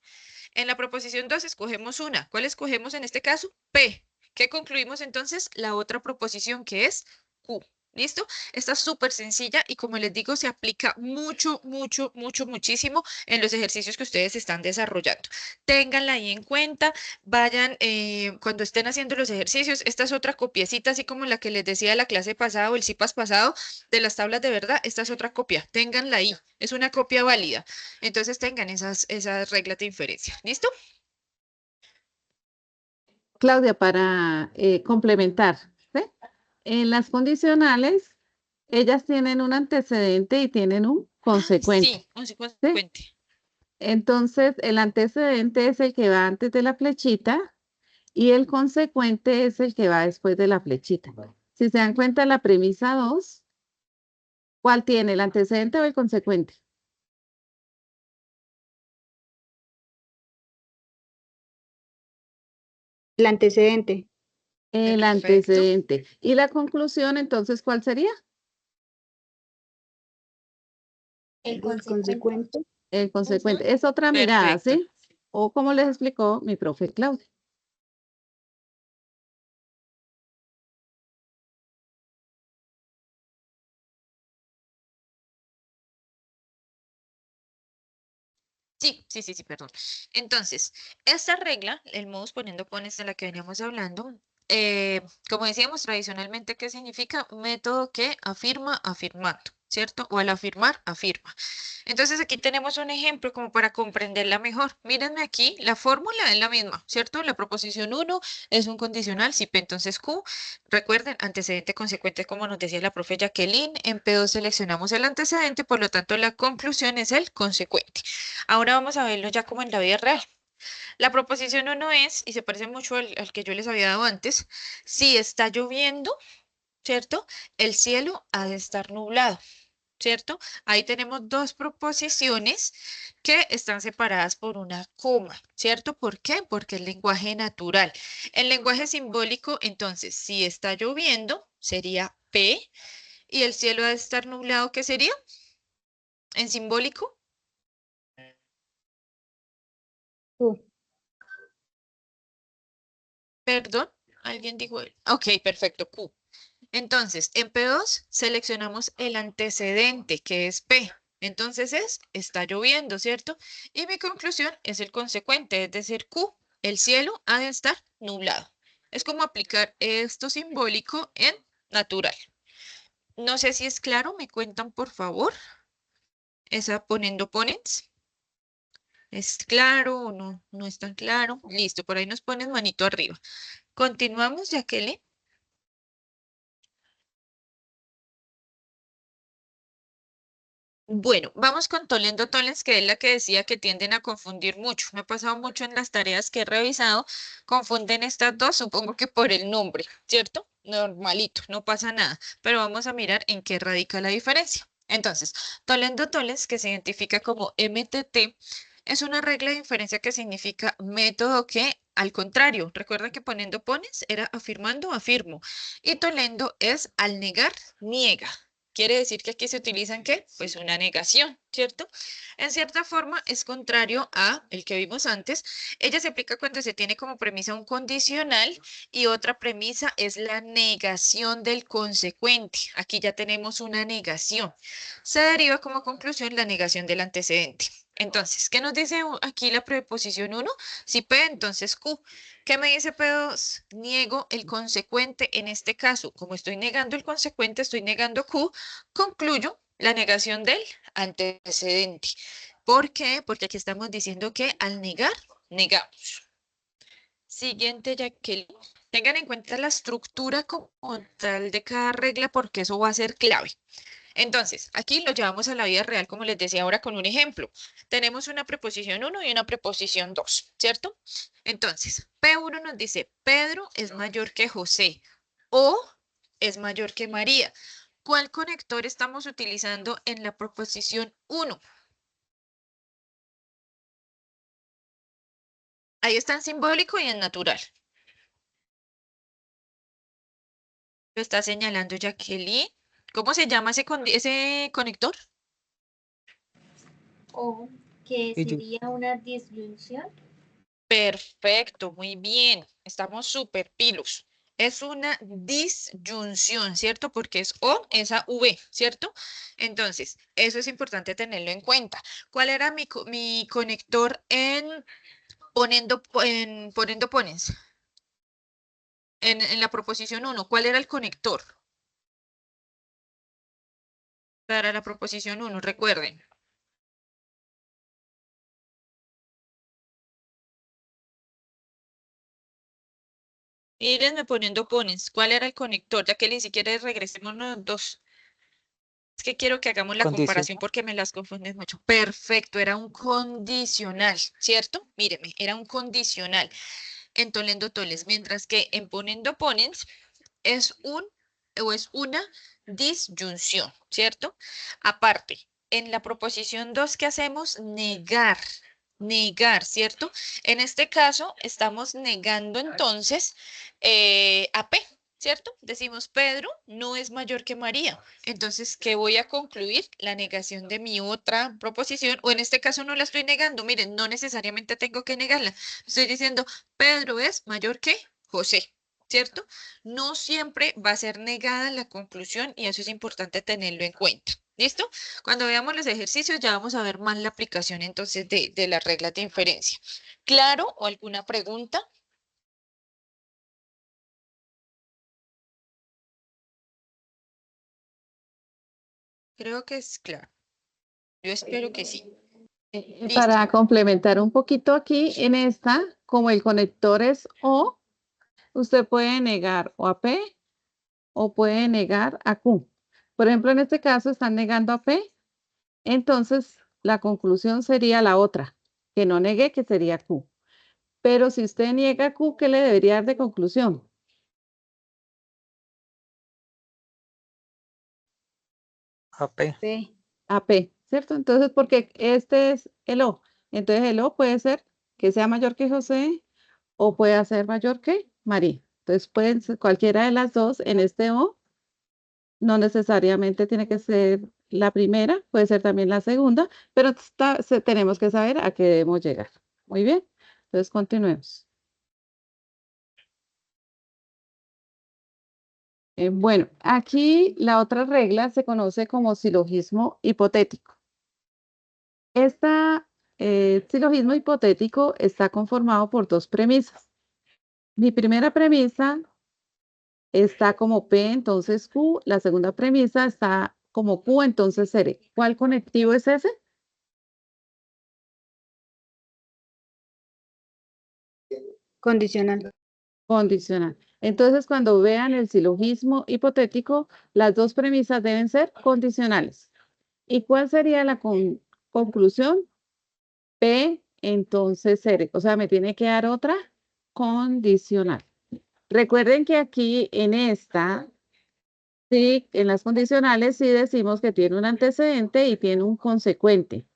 En la proposición 2 escogemos una. ¿Cuál escogemos en este caso? P. ¿Qué concluimos entonces? La otra proposición que es Q. ¿Listo? Esta es súper sencilla y como les digo, se aplica mucho, mucho, mucho, muchísimo en los ejercicios que ustedes están desarrollando. Ténganla ahí en cuenta, vayan cuando estén haciendo los ejercicios. Esta es otra copiecita, así como la que les decía de la clase pasada o el CIPAS pasado de las tablas de verdad. Esta es otra copia, ténganla ahí, es una copia válida. Entonces tengan esas reglas de inferencia. ¿Listo? Claudia, para complementar, ¿sí? En las condicionales, ellas tienen un antecedente y tienen un consecuente. Sí, un ¿sí? consecuente. Entonces, el antecedente es el que va antes de la flechita y el consecuente es el que va después de la flechita. Si se dan cuenta, la premisa 2, ¿cuál tiene, el antecedente o el consecuente? El antecedente. El Perfecto. antecedente. ¿Y la conclusión, entonces, cuál sería? El El consecuente. consecuente. El consecuente. Es otra mirada, Perfecto. ¿sí? O como les explicó mi profe Claudia. Sí, perdón. Entonces, esta regla, el modus poniendo pones de la que veníamos hablando, como decíamos tradicionalmente, ¿qué significa? Un método que afirma afirmando, ¿cierto? O al afirmar, afirma. Entonces aquí tenemos un ejemplo como para comprenderla mejor. Mírenme aquí, la fórmula es la misma, ¿cierto? La proposición 1 es un condicional, si P entonces Q. Recuerden, antecedente consecuente, como nos decía la profe Jacqueline, en P2 seleccionamos el antecedente, por lo tanto la conclusión es el consecuente. Ahora vamos a verlo ya como en la vida real. La proposición 1 es, y se parece mucho al que yo les había dado antes, si está lloviendo, ¿cierto? El cielo ha de estar nublado. ¿Cierto? Ahí tenemos dos proposiciones que están separadas por una coma, ¿cierto? ¿Por qué? Porque es lenguaje natural. El lenguaje simbólico, entonces, si está lloviendo, sería P, y el cielo ha de estar nublado, ¿qué sería? En simbólico, Q. perdón, alguien dijo, ok, perfecto, Q. Entonces, en P2 seleccionamos el antecedente, que es P. Entonces está lloviendo, ¿cierto? Y mi conclusión es el consecuente, es decir, Q, el cielo ha de estar nublado. Es como aplicar esto simbólico en natural. No sé si es claro, me cuentan por favor. Esa poniendo ponens. ¿Es claro o no? No es tan claro. Listo, por ahí nos ponen manito arriba. Continuamos, Jacqueline. Bueno, vamos con Tolendo Toles, que es la que decía que tienden a confundir mucho. Me ha pasado mucho en las tareas que he revisado, confunden estas dos, supongo que por el nombre, ¿cierto? Normalito, no pasa nada, pero vamos a mirar en qué radica la diferencia. Entonces, Tolendo Toles, que se identifica como MTT, es una regla de inferencia que significa método que, al contrario, recuerda que poniendo pones era afirmando, afirmo, y Tolendo es al negar, niega. Quiere decir que aquí se utilizan ¿qué? Pues una negación, ¿cierto? En cierta forma es contrario a el que vimos antes. Ella se aplica cuando se tiene como premisa un condicional y otra premisa es la negación del consecuente. Aquí ya tenemos una negación. Se deriva como conclusión la negación del antecedente. Entonces, ¿qué nos dice aquí la preposición 1? Si P, entonces Q. ¿Qué me dice P2? Niego el consecuente. En este caso, como estoy negando el consecuente, estoy negando Q, concluyo la negación del antecedente. ¿Por qué? Porque aquí estamos diciendo que al negar, negamos. Siguiente, Jacqueline. Tengan en cuenta la estructura como tal de cada regla porque eso va a ser clave. Entonces, aquí lo llevamos a la vida real, como les decía ahora con un ejemplo. Tenemos una preposición 1 y una preposición 2, ¿cierto? Entonces, P1 nos dice, Pedro es mayor que José o es mayor que María. ¿Cuál conector estamos utilizando en la proposición 1? Ahí está en simbólico y en natural. Lo está señalando Jacqueline. ¿Cómo se llama ese conector? O que Y yo, sería una disyunción. Perfecto, muy bien. Estamos súper pilos. Es una disyunción, ¿cierto? Porque es O, esa V, ¿cierto? Entonces, eso es importante tenerlo en cuenta. ¿Cuál era mi conector en poniendo pones? En la proposición 1, ¿cuál era el conector para la proposición 1? Recuerden. Írenme poniendo pones. ¿Cuál era el conector? Ya que ni siquiera regresemos los dos. Es que quiero que hagamos la condición. comparación porque me las confundes mucho. Perfecto, era un condicional, ¿cierto? Míreme, era un condicional en Tolendo Toles, mientras que en Poniendo Ponens es es una disyunción, ¿cierto? Aparte, en la proposición 2, ¿qué hacemos? Negar, negar, ¿cierto? En este caso, estamos negando entonces a P, ¿cierto? Decimos Pedro no es mayor que María. Entonces, ¿qué voy a concluir? La negación de mi otra proposición, o en este caso no la estoy negando, miren, no necesariamente tengo que negarla. Estoy diciendo, Pedro es mayor que José, ¿cierto? No siempre va a ser negada la conclusión y eso es importante tenerlo en cuenta. ¿Listo? Cuando veamos los ejercicios ya vamos a ver más la aplicación entonces de las reglas de inferencia. ¿Claro? ¿O alguna pregunta? Creo que es claro. Yo espero que sí. Listo. Para complementar un poquito aquí, en esta, como el conector es O, usted puede negar o a P o puede negar a Q. Por ejemplo, en este caso están negando a P, entonces la conclusión sería la otra, que no negue, que sería Q. Pero si usted niega a Q, ¿qué le debería dar de conclusión? AP. P. A P, ¿cierto? Entonces, porque este es el O. Entonces, el O puede ser que sea mayor que José o puede ser mayor que María. Entonces, pueden ser cualquiera de las dos en este O. No necesariamente tiene que ser la primera, puede ser también la segunda, pero tenemos que saber a qué debemos llegar. Muy bien. Entonces, continuemos. Bueno, aquí la otra regla se conoce como silogismo hipotético. Este silogismo hipotético está conformado por dos premisas. Mi primera premisa está como P, entonces Q. La segunda premisa está como Q, entonces R. ¿Cuál conectivo es ese? Condicional. Condicional. Entonces, cuando vean el silogismo hipotético, las dos premisas deben ser condicionales. ¿Y cuál sería la conclusión? P, entonces R. O sea, me tiene que dar otra condicional. Recuerden que aquí en esta, sí, en las condicionales sí decimos que tiene un antecedente y tiene un consecuente.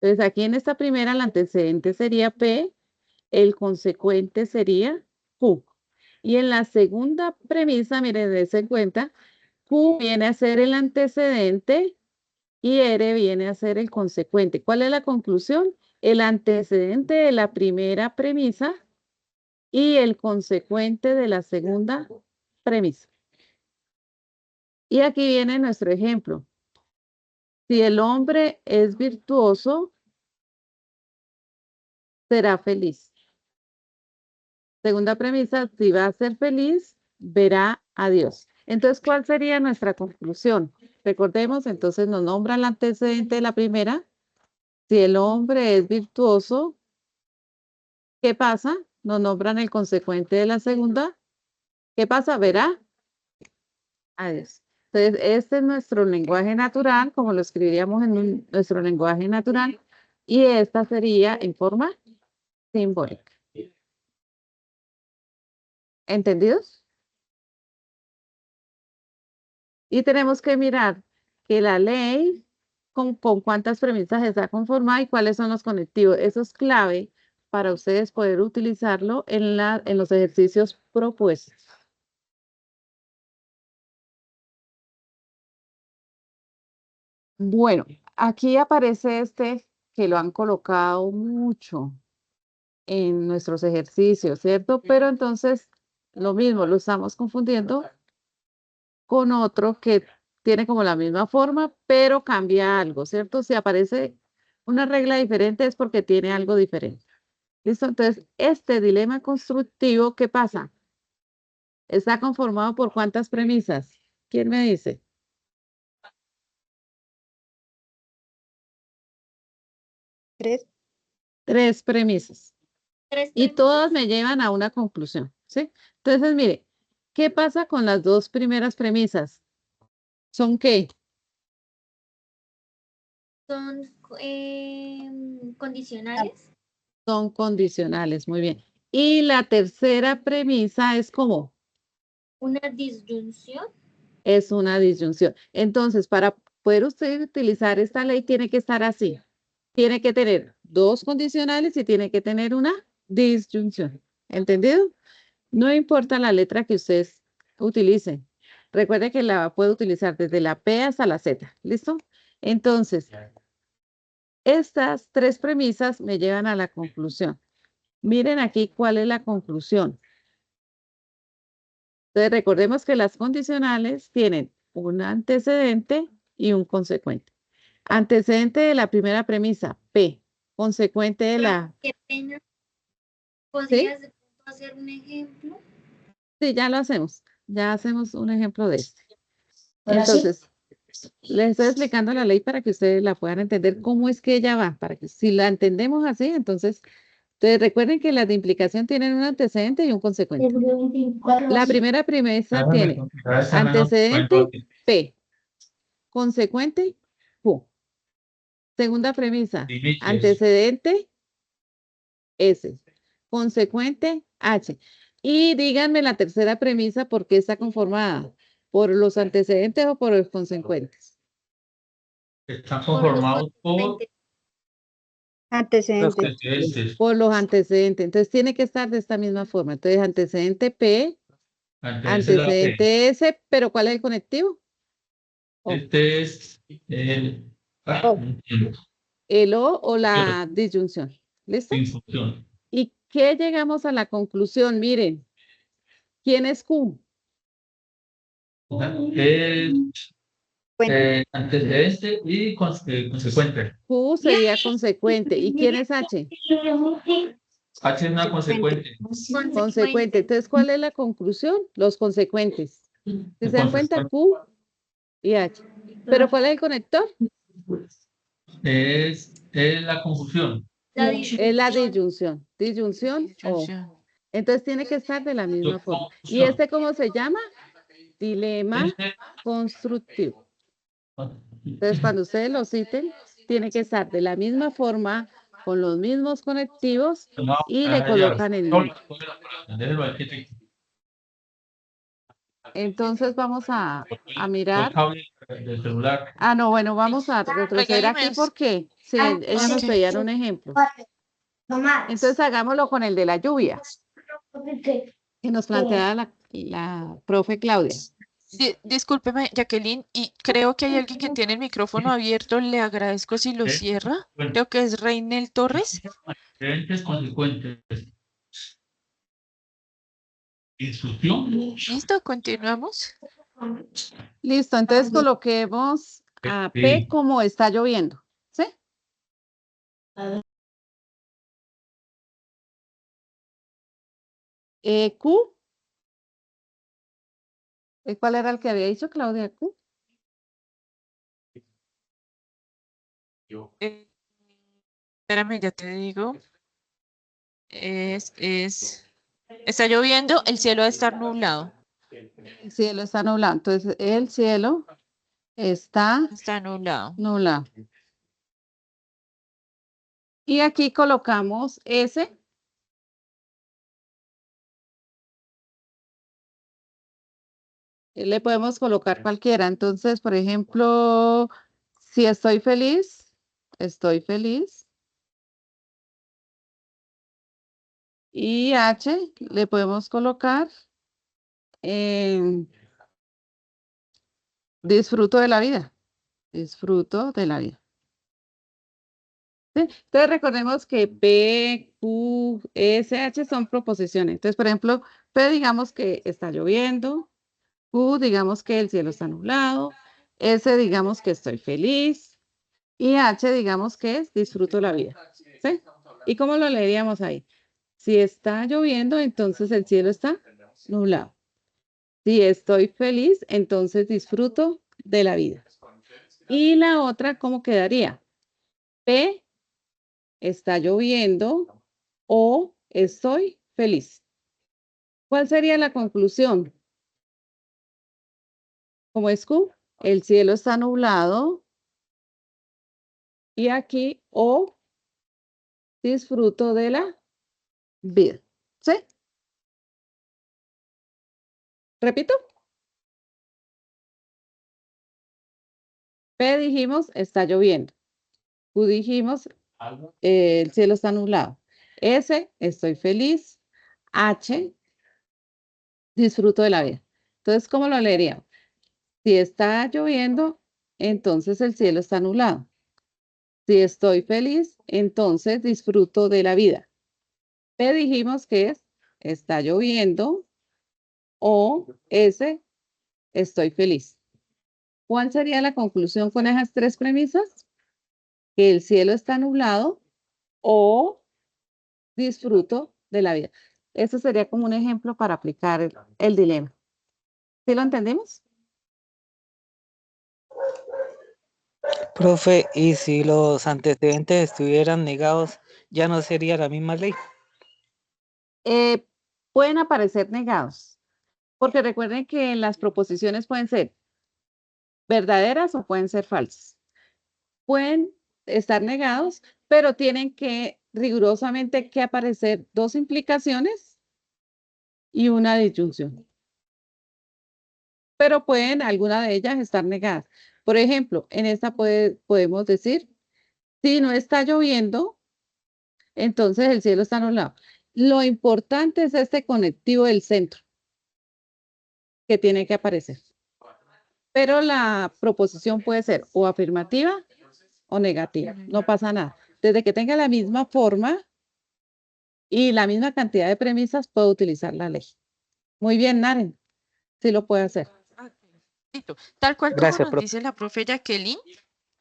Entonces, aquí en esta primera, el antecedente sería P, el consecuente sería Q. Y en la segunda premisa, miren, dense en cuenta, Q viene a ser el antecedente y R viene a ser el consecuente. ¿Cuál es la conclusión? El antecedente de la primera premisa y el consecuente de la segunda premisa. Y aquí viene nuestro ejemplo. Si el hombre es virtuoso, será feliz. Segunda premisa, si va a ser feliz, verá a Dios. Entonces, ¿cuál sería nuestra conclusión? Recordemos, entonces nos nombra el antecedente de la primera. Si el hombre es virtuoso, ¿qué pasa? Nos nombran el consecuente de la segunda. ¿Qué pasa? Verá a Dios. Entonces, este es nuestro lenguaje natural, como lo escribiríamos en nuestro lenguaje natural, y esta sería en forma simbólica. ¿Entendidos? Y tenemos que mirar que la ley con cuántas premisas está conformada y cuáles son los conectivos. Eso es clave para ustedes poder utilizarlo en los ejercicios propuestos. Bueno, aquí aparece este que lo han colocado mucho en nuestros ejercicios, ¿cierto? Pero entonces lo mismo, lo estamos confundiendo con otro que tiene como la misma forma, pero cambia algo, ¿cierto? Si aparece una regla diferente es porque tiene algo diferente. ¿Listo? Entonces, este dilema constructivo, ¿qué pasa? Está conformado por ¿cuántas premisas? ¿Quién me dice? 3. 3 premisas. Tres Y premisas. todas me llevan a una conclusión, ¿sí? Entonces, mire, ¿qué pasa con las dos primeras premisas? ¿Son qué? Son condicionales. Son condicionales, muy bien. Y la tercera premisa es ¿cómo? Una disyunción. Es una disyunción. Entonces, para poder usted utilizar esta ley, tiene que estar así. Tiene que tener dos condicionales y tiene que tener una disyunción. ¿Entendido? No importa la letra que ustedes utilicen. Recuerde que la puede utilizar desde la P hasta la Z. ¿Listo? Entonces, estas 3 premisas me llevan a la conclusión. Miren aquí cuál es la conclusión. Entonces, recordemos que las condicionales tienen un antecedente y un consecuente. Antecedente de la primera premisa, P. Consecuente de la... Qué pena. ¿Sí? ¿Podrías de pronto hacer un ejemplo? Sí, ya lo hacemos. Ya hacemos un ejemplo de este. Ahora sí. Entonces, Les estoy explicando la ley para que ustedes la puedan entender cómo es que ella va, para que si la entendemos así, entonces recuerden que las de implicación tienen un antecedente y un consecuente. La primera premisa tiene antecedente P, consecuente Q. Segunda premisa, antecedente S, consecuente H. Y díganme la tercera premisa, ¿por qué está conformada? ¿Por los antecedentes o por los consecuentes? Están conformados por Antecedentes. antecedentes. Por los antecedentes. Entonces tiene que estar de esta misma forma. Entonces antecedente P, antecedente S, pero ¿cuál es el conectivo? O. Este es el O. no entiendo. El o la disyunción. ¿Listo? Infusión. ¿Y qué llegamos a la conclusión? Miren, ¿quién es Q? Antecedente y consecuente. Q sería consecuente. ¿Y quién es H? H es una consecuente. Consecuente. Entonces, ¿cuál es la conclusión? Los consecuentes. Si se dan cuenta, Q y H. ¿Pero cuál es el conector? Es la confusión. Es la disyunción. Disyunción o. Disyunción. Entonces tiene que estar de la misma forma. ¿Y este cómo se llama? Dilema constructivo. Entonces, cuando ustedes lo citen, tiene que estar de la misma forma, con los mismos conectivos y le colocan el nombre. Entonces vamos a mirar. Del celular. Ah, no, bueno, vamos a retroceder aquí Peguemos. porque sí, ellos nos Ok. pedían un ejemplo. Entonces hagámoslo con el de la lluvia, que nos planteaba la profe Claudia. Discúlpeme, Jacqueline, y creo que hay alguien que tiene el micrófono abierto. Le agradezco si lo cierra. Bueno. Creo que es Reinel Torres. Antecedentes consecuentes. Instrucción. Listo, continuamos. Listo, entonces coloquemos a P como está lloviendo, ¿sí? Q. ¿Cuál era el que había dicho Claudia? Q. Espérame, ya te digo. Está lloviendo, el cielo va a estar nublado. El cielo está nublado, entonces el cielo está Está nublado. nublado. Y aquí colocamos S. Le podemos colocar cualquiera. Entonces, por ejemplo, si estoy feliz, estoy feliz. Y H le podemos colocar disfruto de la vida. Disfruto de la vida. ¿Sí? Entonces recordemos que P, Q, S, H son proposiciones. Entonces, por ejemplo, P digamos que está lloviendo. Q digamos que el cielo está nublado. S digamos que estoy feliz. Y H digamos que es disfruto la vida. ¿Sí? ¿Y cómo lo leeríamos ahí? Si está lloviendo, entonces el cielo está nublado. Si estoy feliz, entonces disfruto de la vida. Y la otra, ¿cómo quedaría? P, está lloviendo o estoy feliz. ¿Cuál sería la conclusión? Como es Q, el cielo está nublado y aquí o disfruto de la vida. ¿Sí? Repito. P dijimos está lloviendo. Q dijimos el cielo está nublado. S, estoy feliz. H, disfruto de la vida. Entonces, ¿cómo lo leeríamos? Si está lloviendo, entonces el cielo está nublado. Si estoy feliz, entonces disfruto de la vida. P dijimos que es está lloviendo o S, estoy feliz. ¿Cuál sería la conclusión con esas tres premisas? Que el cielo está nublado o disfruto de la vida. Eso sería como un ejemplo para aplicar el dilema. ¿Sí lo entendemos? Profe, y si los antecedentes estuvieran negados, ya no sería la misma ley. Pueden aparecer negados, porque recuerden que las proposiciones pueden ser verdaderas o pueden ser falsas. Pueden estar negados, pero tienen que rigurosamente que aparecer dos implicaciones y una disyunción. Pero pueden alguna de ellas estar negadas. Por ejemplo, en esta podemos decir, si no está lloviendo, entonces el cielo está nublado. Lo importante es este conectivo del centro que tiene que aparecer. Pero la proposición puede ser o afirmativa o negativa. No pasa nada. Desde que tenga la misma forma y la misma cantidad de premisas, puedo utilizar la ley. Muy bien, Naren. Sí lo puede hacer. Listo. Tal cual como Gracias, nos profe. dice la profe Jacqueline,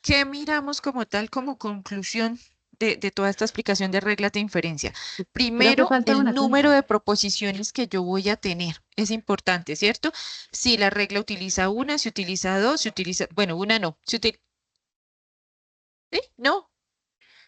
¿qué miramos como tal, como conclusión de toda esta explicación de reglas de inferencia? Creo que Primero, falta el una. número de proposiciones que yo voy a tener es importante, ¿cierto? Si la regla utiliza una, si utiliza dos, si utiliza, bueno, una no, ¿sí? No.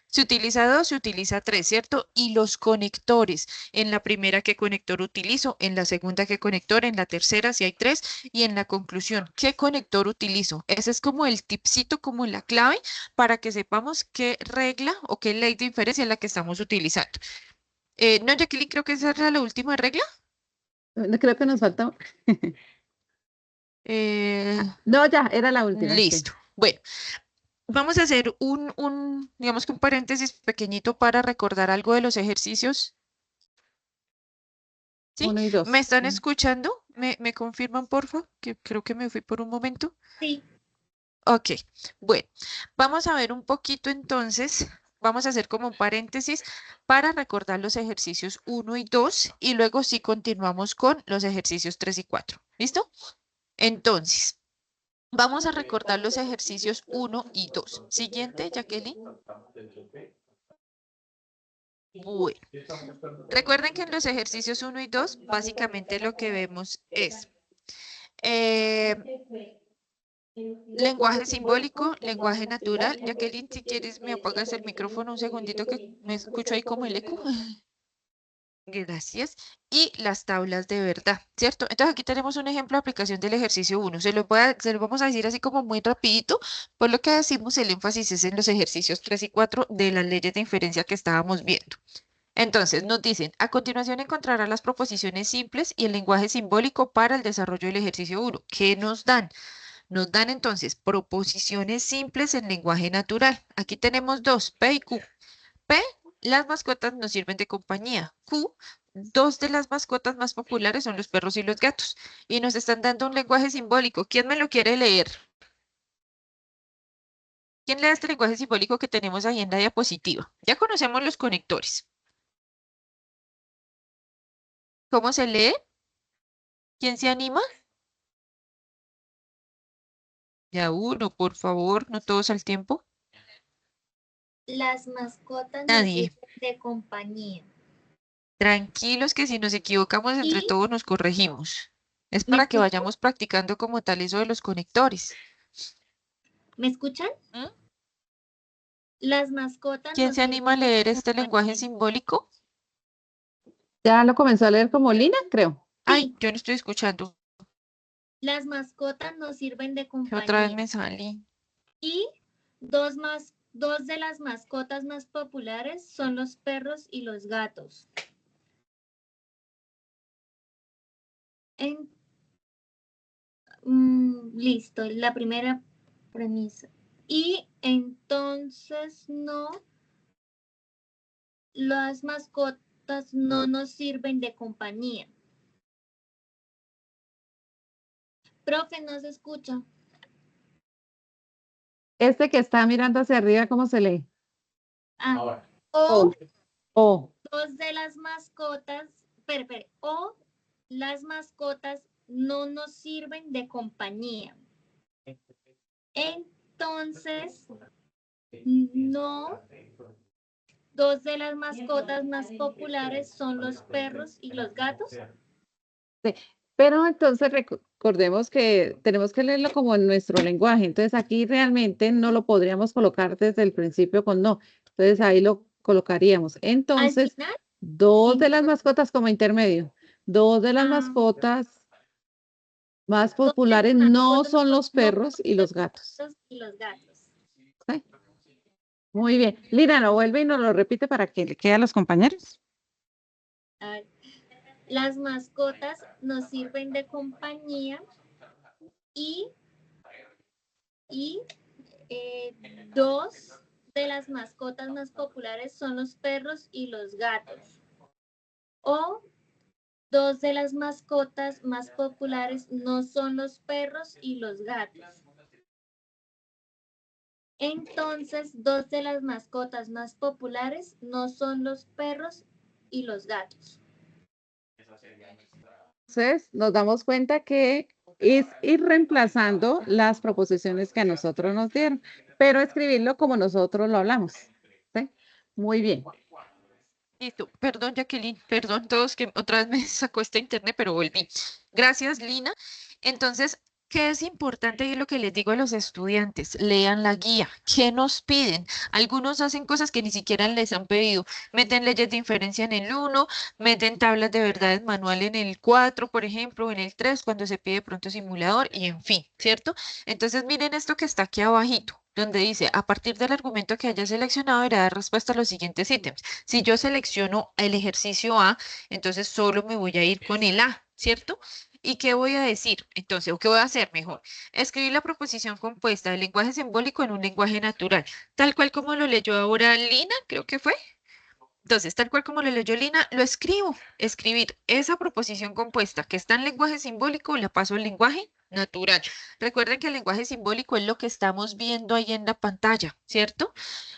Se utiliza dos, se utiliza tres, ¿cierto? Y los conectores, en la primera qué conector utilizo, en la segunda qué conector, en la tercera si hay tres, y en la conclusión, ¿qué conector utilizo? Ese es como el tipcito, como la clave para que sepamos qué regla o qué ley de inferencia es la que estamos utilizando. No, Jacqueline, creo que esa era la última regla. Creo que nos falta. Eh, No, ya, era la última. Sí. listo. Bueno, vamos a hacer digamos que un paréntesis pequeñito para recordar algo de los ejercicios. ¿Sí? 1 y 2. ¿Me están escuchando? ¿Me confirman, por favor? Que creo que me fui por un momento. Sí. Ok, bueno, vamos a ver un poquito entonces, vamos a hacer como un paréntesis para recordar los ejercicios 1 y 2 y luego sí continuamos con los ejercicios 3 y 4. ¿Listo? Entonces, vamos a recordar los ejercicios 1 y 2. Siguiente, Jacqueline. Bueno, recuerden que en los ejercicios 1 y 2, básicamente lo que vemos es eh, lenguaje simbólico, lenguaje natural. Jacqueline, si quieres, me apagas el micrófono un segundito que me escucho ahí como el eco. Gracias. Y las tablas de verdad, ¿cierto? Entonces aquí tenemos un ejemplo de aplicación del ejercicio 1. Se lo vamos a decir así como muy rapidito, por lo que decimos el énfasis es en los ejercicios 3 y 4 de las leyes de inferencia que estábamos viendo. Entonces nos dicen, a continuación encontrará las proposiciones simples y el lenguaje simbólico para el desarrollo del ejercicio 1. ¿Qué nos dan? Nos dan entonces proposiciones simples en lenguaje natural. Aquí tenemos dos, P y Q. P, las mascotas nos sirven de compañía. Q, dos de las mascotas más populares son los perros y los gatos. Y nos están dando un lenguaje simbólico. ¿Quién me lo quiere leer? ¿Quién lee este lenguaje simbólico que tenemos ahí en la diapositiva? Ya conocemos los conectores. ¿Cómo se lee? ¿Quién se anima? Ya uno, por favor, no todos al tiempo. Las mascotas nos Nadie. sirven de compañía. Tranquilos que si nos equivocamos entre Y todos nos corregimos. Es ¿me para que escuchan? vayamos practicando como tal eso de los conectores. ¿Me escuchan? ¿Mm? Las mascotas ¿Quién nos se anima a sirven de leer este lenguaje compañía. simbólico? Ya lo comenzó a leer como Lina, creo. Ay, Sí, yo no estoy escuchando. las mascotas nos sirven de Que otra vez compañía. me salí. Y dos de las mascotas más populares son los perros y los gatos. Listo, la primera premisa. Y entonces no, las mascotas no nos sirven de compañía. Profe, no se escucha. Este que está mirando hacia arriba, ¿cómo se lee? Ah, O. O. dos de las mascotas, o las mascotas no nos sirven de compañía. Entonces, no, dos de las mascotas más populares son los perros y los gatos. Pero entonces recordemos que tenemos que leerlo como en nuestro lenguaje. Entonces aquí realmente no lo podríamos colocar desde el principio con no. Entonces ahí lo colocaríamos. Al Entonces, final, dos de las mascotas como intermedio. Dos de las ah, mascotas más dos de las populares no mascotas son los no perros y los gatos. y los gatos. ¿Sí? Muy bien. Lina, no vuelve y nos lo repite para que le quede a los compañeros. A ver, las mascotas nos sirven de compañía y, dos de las mascotas más populares son los perros y los gatos. O dos de las mascotas más populares no son los perros y los gatos. Entonces, dos de las mascotas más populares no son los perros y los gatos. Entonces, nos damos cuenta que es ir reemplazando las proposiciones que a nosotros nos dieron, pero escribirlo como nosotros lo hablamos. ¿Sí? Muy bien. Listo. Perdón, Jacqueline, perdón todos que otra vez me sacó este internet, pero volví. Gracias, Lina. Entonces, ¿qué es importante? Y es lo que les digo a los estudiantes, lean la guía. ¿Qué nos piden? Algunos hacen cosas que ni siquiera les han pedido. Meten leyes de inferencia en el 1, meten tablas de verdades manual en el 4, por ejemplo, o en el 3, cuando se pide pronto simulador, y en fin, ¿cierto? Entonces, miren esto que está aquí abajito, donde dice, a partir del argumento que haya seleccionado, deberá dar respuesta a los siguientes ítems. Si yo selecciono el ejercicio A, entonces solo me voy a ir con el A, ¿cierto? ¿Y qué voy a decir? Entonces, ¿o qué voy a hacer mejor? Escribir la proposición compuesta del lenguaje simbólico en un lenguaje natural, tal cual como lo leyó ahora Lina, creo que fue. Entonces, tal cual como lo leyó Lina, lo escribo. Escribir esa proposición compuesta que está en lenguaje simbólico, la paso al lenguaje natural. Recuerden que el lenguaje simbólico es lo que estamos viendo ahí en la pantalla, ¿cierto?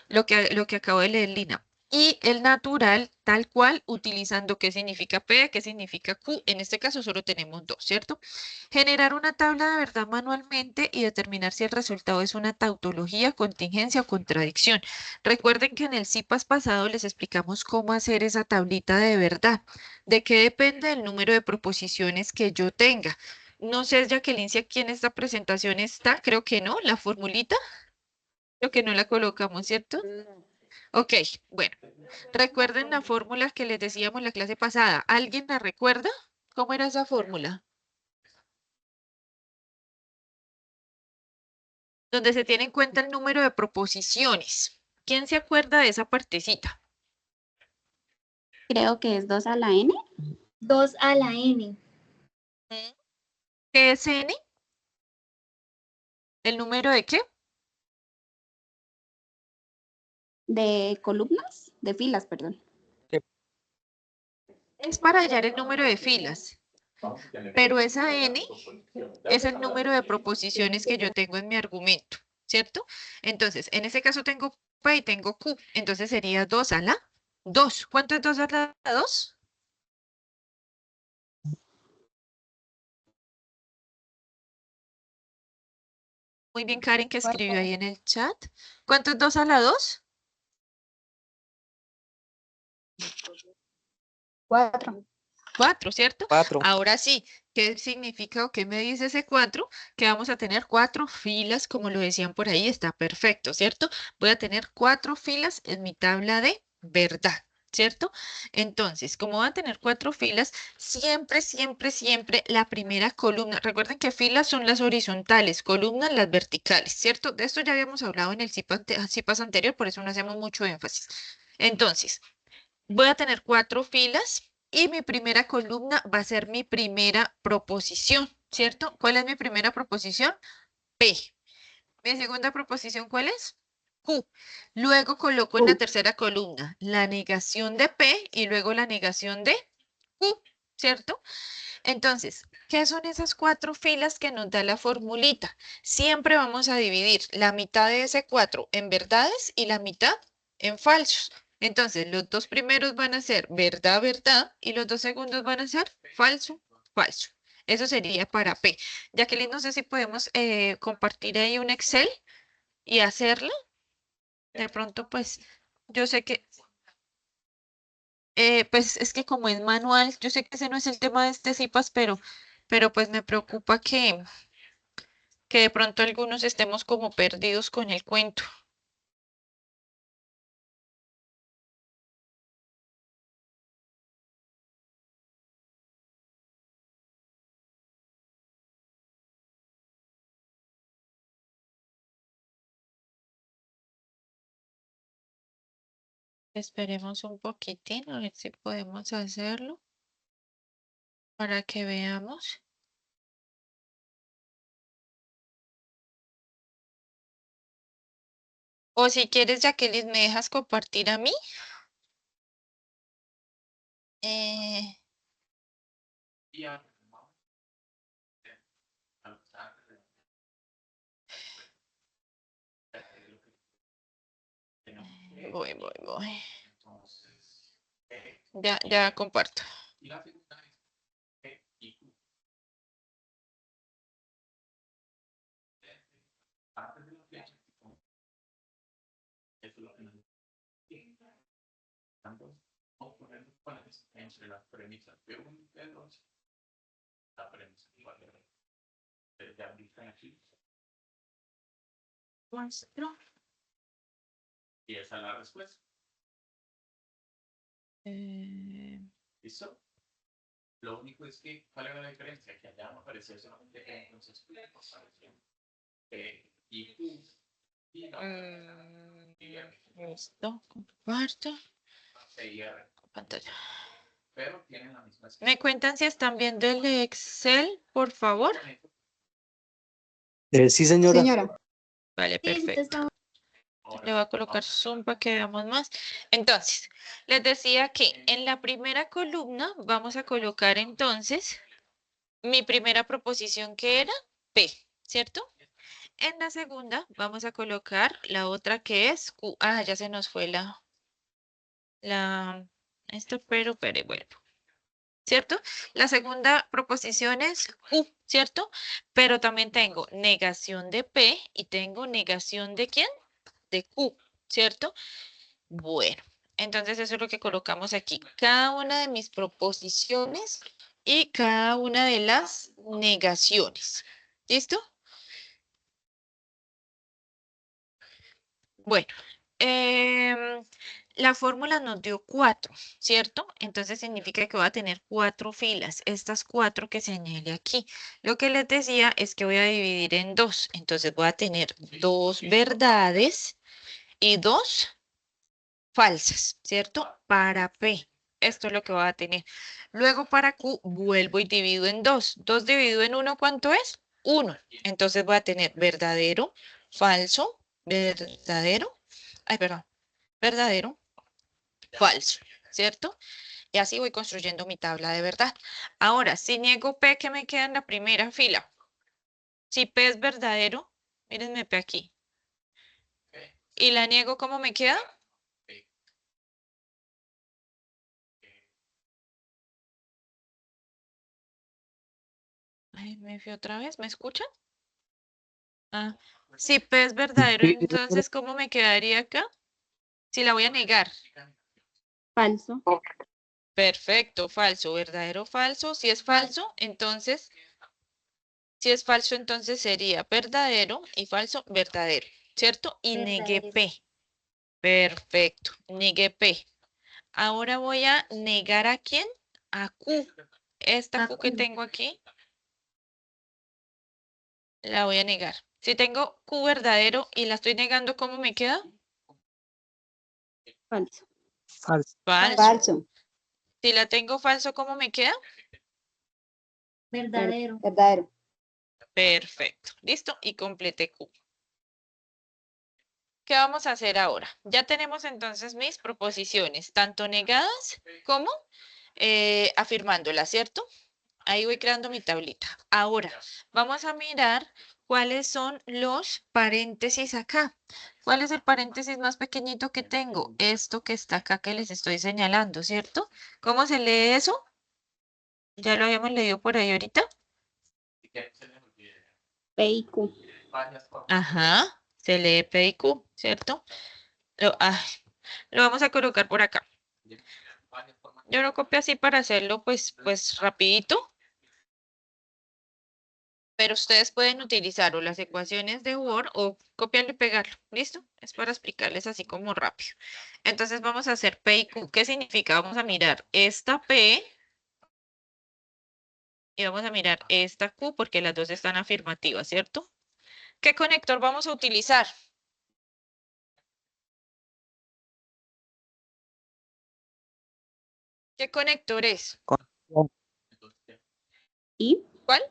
Lo que acabo de leer, Lina. Y el natural, tal cual, utilizando qué significa P, qué significa Q. En este caso solo tenemos dos, ¿cierto? Generar una tabla de verdad manualmente y determinar si el resultado es una tautología, contingencia o contradicción. Recuerden que en el CIPAS pasado les explicamos cómo hacer esa tablita de verdad. ¿De qué depende el número de proposiciones que yo tenga? No sé, Jacqueline, si aquí en esta presentación está, creo que no, la formulita. Creo que no la colocamos, ¿cierto? Ok, bueno. Recuerden la fórmula que les decíamos la clase pasada. ¿Alguien la recuerda? ¿Cómo era esa fórmula? Donde se tiene en cuenta el número de proposiciones. ¿Quién se acuerda de esa partecita? Creo que es 2 a la n. 2 a la n. ¿Qué es n? ¿El número de qué? De columnas, de filas, perdón. Es para hallar el número de filas. Pero esa n es el número de proposiciones que yo tengo en mi argumento, ¿cierto? Entonces, en este caso tengo P y tengo Q. Entonces sería 2 a la 2. ¿Cuánto es 2 a la 2? Muy bien, Karen, que escribió ahí en el chat. ¿Cuánto es 2 a la 2? 4. 4, ¿cierto? 4. Ahora sí, ¿qué significa o qué me dice ese 4? Que vamos a tener 4 filas, como lo decían por ahí, está perfecto, ¿cierto? Voy a tener 4 filas en mi tabla de verdad, ¿cierto? Entonces, como van a tener 4 filas, siempre, siempre, siempre la primera columna, recuerden que filas son las horizontales, columnas las verticales, ¿cierto? De esto ya habíamos hablado en el CIPAS anterior, por eso no hacemos mucho énfasis. Entonces, voy a tener 4 filas y mi primera columna va a ser mi primera proposición, ¿cierto? ¿Cuál es mi primera proposición? P. Mi segunda proposición, ¿cuál es? Q. Luego coloco en la tercera columna la negación de P y luego la negación de Q, ¿cierto? Entonces, ¿qué son esas 4 filas que nos da la formulita? Siempre vamos a dividir la mitad de ese 4 en verdades y la mitad en falsos. Entonces, los dos primeros van a ser verdad, verdad, y los dos segundos van a ser falso, falso. Eso sería para P. Jacqueline, no sé si podemos compartir ahí un Excel y hacerlo. De pronto, pues, yo sé que, pues es que como es manual, yo sé que ese no es el tema de este CIPAS, pero pero pues me preocupa que de pronto algunos estemos como perdidos con el cuento. Esperemos un poquitín a ver si podemos hacerlo para que veamos. O si quieres, Jacqueline, ¿me dejas compartir a mí? Eh, voy. Ya comparto. Muestro. Eh, listo, comparto. Pantalla. ¿Me cuentan si están viendo el Excel, por favor? Sí, señora. Señora, Vale, Sí, sí te perfecto. estamos- Le voy a colocar zoom para que veamos más. Entonces, les decía que en la primera columna vamos a colocar entonces mi primera proposición que era P, ¿cierto? En la segunda vamos a colocar la otra que es Q. Ah, ya se nos fue esto, pero vuelvo. ¿Cierto? La segunda proposición es Q, ¿cierto? Pero también tengo negación de P y tengo negación de ¿quién? De Q, ¿cierto? Bueno, entonces eso es lo que colocamos aquí. Cada una de mis proposiciones y cada una de las negaciones. ¿Listo? Bueno, la fórmula nos dio 4, ¿cierto? Entonces significa que voy a tener 4 filas, estas 4 que señalé aquí. Lo que les decía es que voy a dividir en 2, entonces voy a tener 2 verdades y 2 falsas, ¿cierto? Para P. Esto es lo que voy a tener. Luego para Q vuelvo y divido en 2. 2 dividido en 1, ¿cuánto es? 1. Entonces voy a tener verdadero, falso, verdadero. Ay, perdón. Verdadero, falso, ¿cierto? Y así voy construyendo mi tabla de verdad. Ahora, si niego P, ¿qué me queda en la primera fila? Si P es verdadero, mírenme P aquí. Y la niego, ¿cómo me queda? Ay, me fui otra vez, ¿me escuchan? Ah, si P es verdadero, Sí, entonces, ¿cómo me quedaría acá? Si la voy a negar. falso. Perfecto, falso, verdadero, falso. Si es falso, entonces, sería verdadero y falso, verdadero, ¿cierto? Y negué Verdadero. P. Perfecto, negué P. Ahora voy a negar ¿a quién? A Q. Esta A Q que Q. tengo aquí, la voy a negar. Si tengo Q verdadero y la estoy negando, ¿cómo me queda? Falso. Falso. Falso. Falso. Si la tengo falso, ¿cómo me queda? Verdadero. Verdadero. Perfecto. Listo. Y completé Q. ¿Qué vamos a hacer ahora? Ya tenemos entonces mis proposiciones, tanto negadas como afirmándolas, ¿cierto? Ahí voy creando mi tablita. Ahora, vamos a mirar cuáles son los paréntesis acá. ¿Cuál es el paréntesis más pequeñito que tengo? Esto que está acá que les estoy señalando, ¿cierto? ¿Cómo se lee eso? Ya lo habíamos leído por ahí ahorita. P y Q. Ajá, se lee P y Q, ¿cierto? Lo vamos a colocar por acá. Yo lo copio así para hacerlo pues rapidito. Pero ustedes pueden utilizar o las ecuaciones de Word o copiarlo y pegarlo. ¿Listo? Es para explicarles así como rápido. Entonces vamos a hacer P y Q. ¿Qué significa? Vamos a mirar esta P y vamos a mirar esta Q porque las dos están afirmativas, ¿cierto? ¿Qué conector vamos a utilizar? ¿Qué conector es? Con- Y ¿Cuál?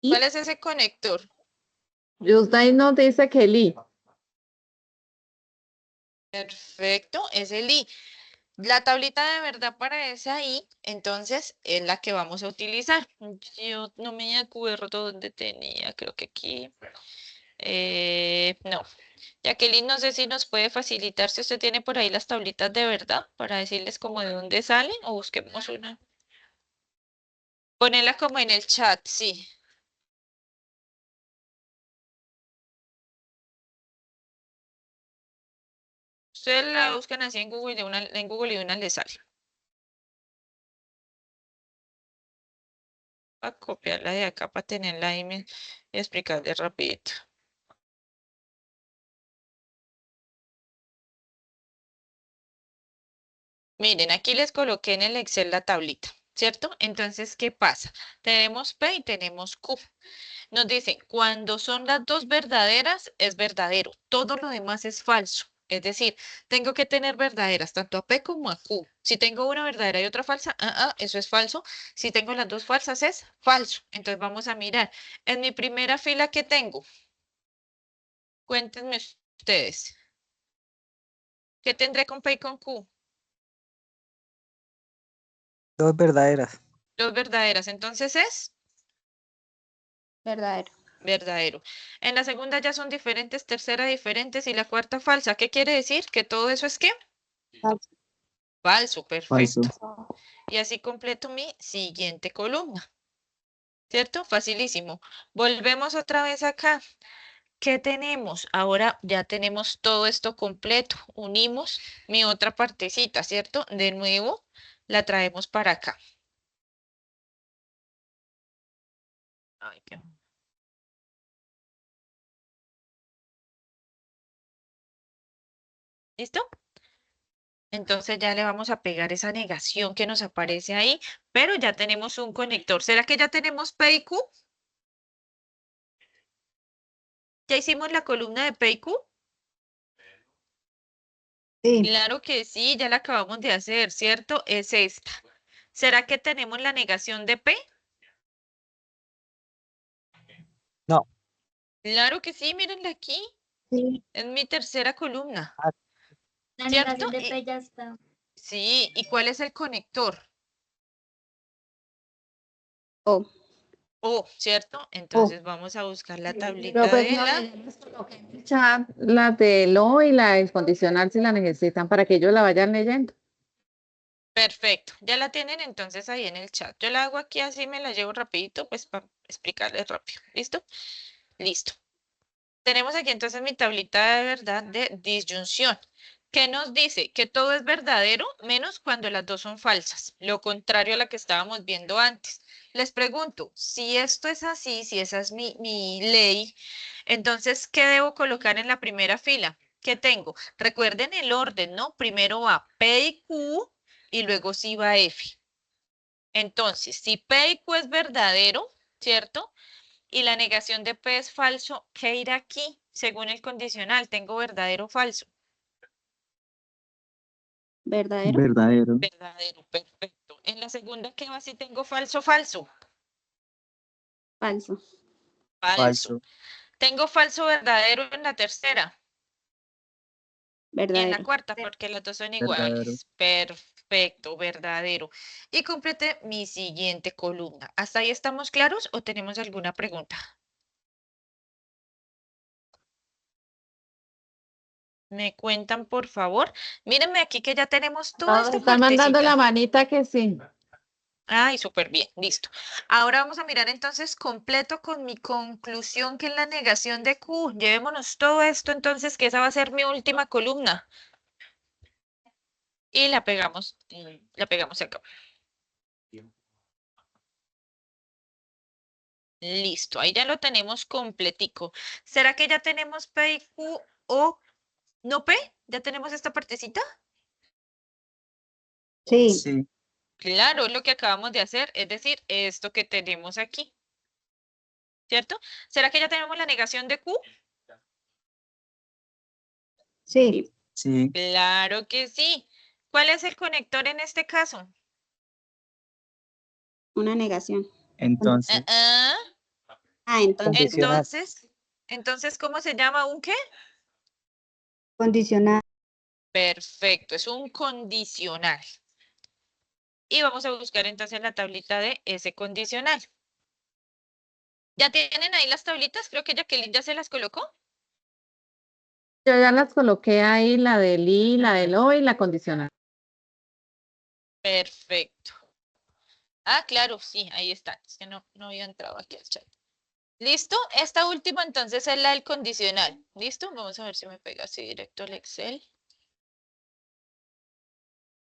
¿Cuál es ese conector? Yusday nos dice que Lee. Perfecto, es el I. La tablita de verdad para esa I, entonces, es la que vamos a utilizar. Yo no me acuerdo dónde tenía, creo que aquí. No. Jacqueline, no sé si nos puede facilitar si usted tiene por ahí las tablitas de verdad para decirles como de dónde salen o busquemos una. Ponerla como en el chat, sí. Ustedes la buscan así en Google y de una les sale. Voy a copiarla de acá para tenerla ahí y explicarles rapidito. Miren, aquí les coloqué en el Excel la tablita, ¿cierto? Entonces, ¿qué pasa? Tenemos P y tenemos Q. Nos dice, cuando son las dos verdaderas, es verdadero. Todo lo demás es falso. Es decir, tengo que tener verdaderas tanto a P como a Q. Si tengo una verdadera y otra falsa, eso es falso. Si tengo las dos falsas, es falso. Entonces vamos a mirar. En mi primera fila, ¿qué tengo? Cuéntenme ustedes. ¿Qué tendré con P y con Q? Dos verdaderas. Dos verdaderas. Entonces es verdadero. verdadero. En la segunda ya son diferentes, tercera diferentes y la cuarta falsa. ¿Qué quiere decir? Que todo eso es ¿qué? Falso. Falso, Falso. perfecto. Y así completo mi siguiente columna, ¿cierto? Facilísimo. Volvemos otra vez acá. ¿Qué tenemos? Ahora ya tenemos todo esto completo. Unimos mi otra partecita, ¿cierto? De nuevo, la traemos para acá. Ay, ¿Listo? Entonces ya le vamos a pegar esa negación que nos aparece ahí, pero ya tenemos un conector. ¿Será que ya tenemos P y Q? ¿Ya hicimos la columna de P y Q? Sí, Claro que sí, ya la acabamos de hacer, ¿cierto? Es esta. ¿Será que tenemos la negación de P? No. Claro que sí, mírenla aquí. sí. Es mi tercera columna, Ah, La ¿cierto? negación de Y, P ya está. sí, ¿y cuál es el conector? O. O, ¿cierto? Entonces vamos a buscar la tablita Profesor, de la... yo les coloqué en el chat la de lo y la del condicional si la necesitan para que ellos la vayan leyendo. Perfecto, ya la tienen entonces ahí en el chat. Yo la hago aquí así, me la llevo rapidito, pues para explicarles rápido. ¿Listo? Listo. Tenemos aquí entonces mi tablita de verdad de disyunción. ¿Qué nos dice? Que todo es verdadero menos cuando las dos son falsas. Lo contrario a la que estábamos viendo antes. Les pregunto, si esto es así, si esa es mi ley, entonces, ¿qué debo colocar en la primera fila? ¿Qué tengo? Recuerden el orden, ¿no? Primero va P y Q y luego sí va F. Entonces, si P y Q es verdadero, ¿cierto? Y la negación de P es falso, ¿qué irá aquí? Según el condicional, tengo verdadero o falso. Verdadero. Verdadero. Verdadero, perfecto. En la segunda, ¿qué va si tengo falso, falso? Falso. Falso. Falso. Tengo falso, verdadero en la tercera. En la Verdadero. cuarta, porque las dos son Verdadero. iguales. Perfecto, verdadero. Y complete mi siguiente columna. ¿Hasta ahí estamos claros o tenemos alguna pregunta? Me cuentan, por favor. Mírenme aquí que ya tenemos toda Todos esta están mandando la partecita. manita que sí. Ay, súper bien, listo. Ahora vamos a mirar entonces completo con mi conclusión, que es la negación de Q. Llevémonos todo esto entonces, que esa va a ser mi última columna. Y la pegamos acá. Listo, ahí ya lo tenemos completico. ¿Será que ya tenemos P y Q o no P? ¿Ya tenemos esta partecita? Sí, Sí, Claro, lo que acabamos de hacer, es decir, esto que tenemos aquí, ¿cierto? ¿Será que ya tenemos la negación de Q? sí, sí. Claro que sí. ¿Cuál es el conector en este caso? una negación. Entonces, Ah, Entonces, Condicional. entonces, ¿cómo se llama? ¿Un qué? condicional. Perfecto, es un condicional. Y vamos a buscar entonces la tablita de ese condicional. ¿Ya tienen ahí las tablitas? Creo que Jacqueline ya se las colocó. Yo ya las coloqué ahí, la del I, la del O y la condicional. Perfecto. Ah, claro, sí, ahí está. Es que no había entrado aquí al chat. ¿Listo? Esta última entonces es la del condicional. ¿Listo? Vamos a ver si me pega así directo el Excel.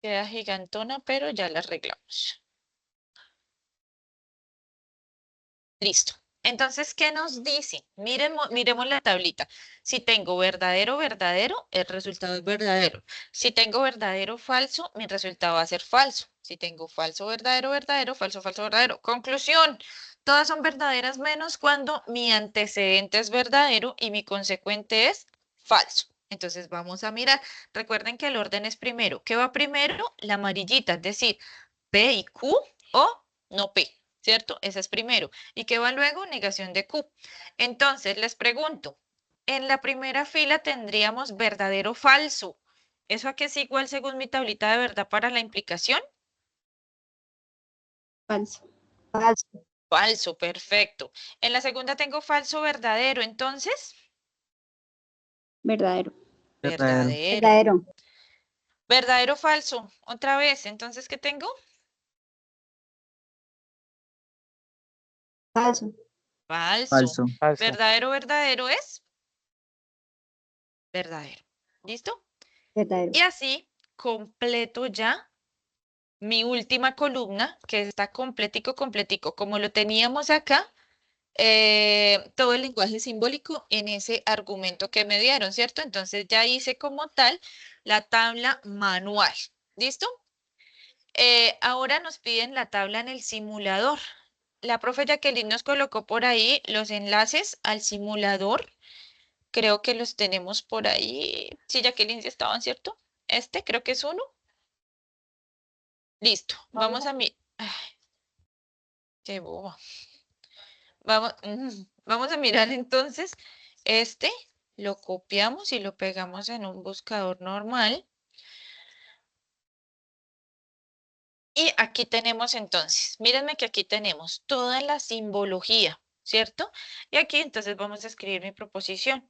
Queda gigantona, pero ya la arreglamos. Listo. Entonces, ¿qué nos dice? Miremos la tablita. Si tengo verdadero, verdadero, el resultado es verdadero. Si tengo verdadero, falso, mi resultado va a ser falso. Si tengo falso, verdadero, verdadero, falso, falso, verdadero. Conclusión. Todas son verdaderas menos cuando mi antecedente es verdadero y mi consecuente es falso. Entonces vamos a mirar. Recuerden que el orden es primero. ¿Qué va primero? La amarillita, es decir, P y Q o no P. ¿Cierto? Ese es primero. ¿Y qué va luego? Negación de Q. Entonces, les pregunto, en la primera fila tendríamos verdadero falso. ¿Eso a qué es igual según mi tablita de verdad para la implicación? Falso. Falso. Falso, perfecto. En la segunda tengo falso verdadero, entonces, Verdadero. verdadero. verdadero. Verdadero. Verdadero falso, otra vez, entonces, ¿qué tengo? Falso. Falso. Falso. Falso. Verdadero verdadero es verdadero. ¿Listo? Verdadero. Y así completo ya mi última columna, que está completico, completico, como lo teníamos acá, todo el lenguaje simbólico en ese argumento que me dieron, ¿cierto? Entonces ya hice como tal la tabla manual. ¿Listo? Ahora nos piden la tabla en el simulador. La profe Jacqueline nos colocó por ahí los enlaces al simulador. Creo que los tenemos por ahí. Sí, Jacqueline, sí estaban, ¿cierto? Este creo que es uno. Listo. Vamos a mi... Ay, qué boba. Vamos a mirar entonces. Este lo copiamos y lo pegamos en un buscador normal. Y aquí tenemos entonces, mírenme que aquí tenemos toda la simbología, ¿cierto? Y aquí entonces vamos a escribir mi proposición.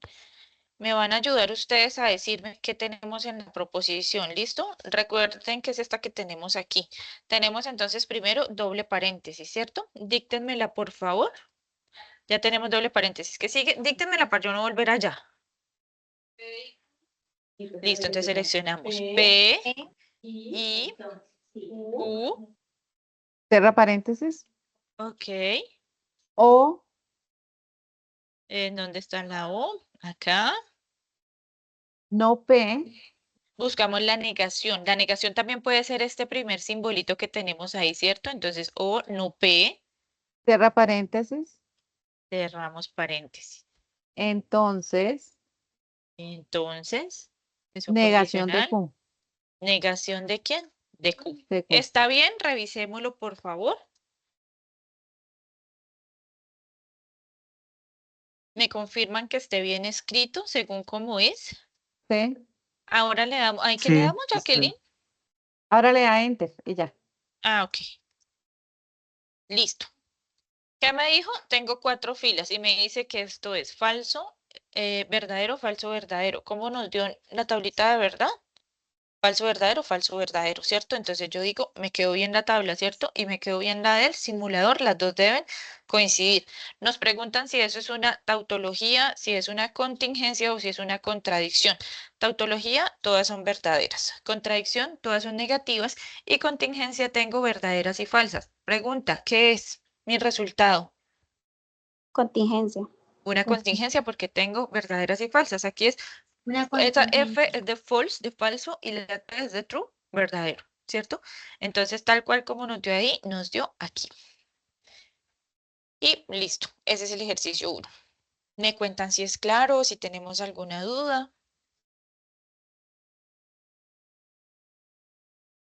Me van a ayudar ustedes a decirme qué tenemos en la proposición, ¿listo? Recuerden que es esta que tenemos aquí. Tenemos entonces primero doble paréntesis, ¿cierto? Díctenmela, por favor. Ya tenemos doble paréntesis. ¿Qué sigue? Díctenmela para yo no volver allá. Listo, entonces seleccionamos P, I, U, Cierra paréntesis. ok. O, ¿Dónde está la O? Acá. no P. Buscamos la negación. La negación también puede ser este primer simbolito que tenemos ahí, ¿cierto? Entonces, O, no P, Cierra paréntesis. cerramos paréntesis. Entonces, Entonces, es un negación de condicional. Q. ¿Negación de quién? De Q. De Q. ¿Está bien? Revisémoslo, por favor. ¿Me confirman que esté bien escrito según cómo es? Sí. Ahora le damos, ¿ahí qué le Sí, damos, Jacqueline? Ahora le da enter y ya. Ah, ok. Listo. ¿Qué me dijo? Tengo 4 filas y me dice que esto es falso, verdadero, falso, verdadero. ¿Cómo nos dio la tablita de verdad? falso, verdadero, ¿cierto? Entonces yo digo, me quedó bien la tabla, ¿cierto? Y me quedó bien la del simulador, las dos deben coincidir. Nos preguntan si eso es una tautología, si es una contingencia o si es una contradicción. Tautología, todas son verdaderas. Contradicción, todas son negativas. Y contingencia, tengo verdaderas y falsas. Pregunta, ¿qué es mi resultado? Contingencia. Una contingencia porque tengo verdaderas y falsas. Aquí es Una esa contingencia. F es de false, de falso, y la T es de true, verdadero, ¿cierto? Entonces, tal cual como nos dio ahí, nos dio aquí. Y listo, ese es el ejercicio 1. Me cuentan si es claro, si tenemos alguna duda.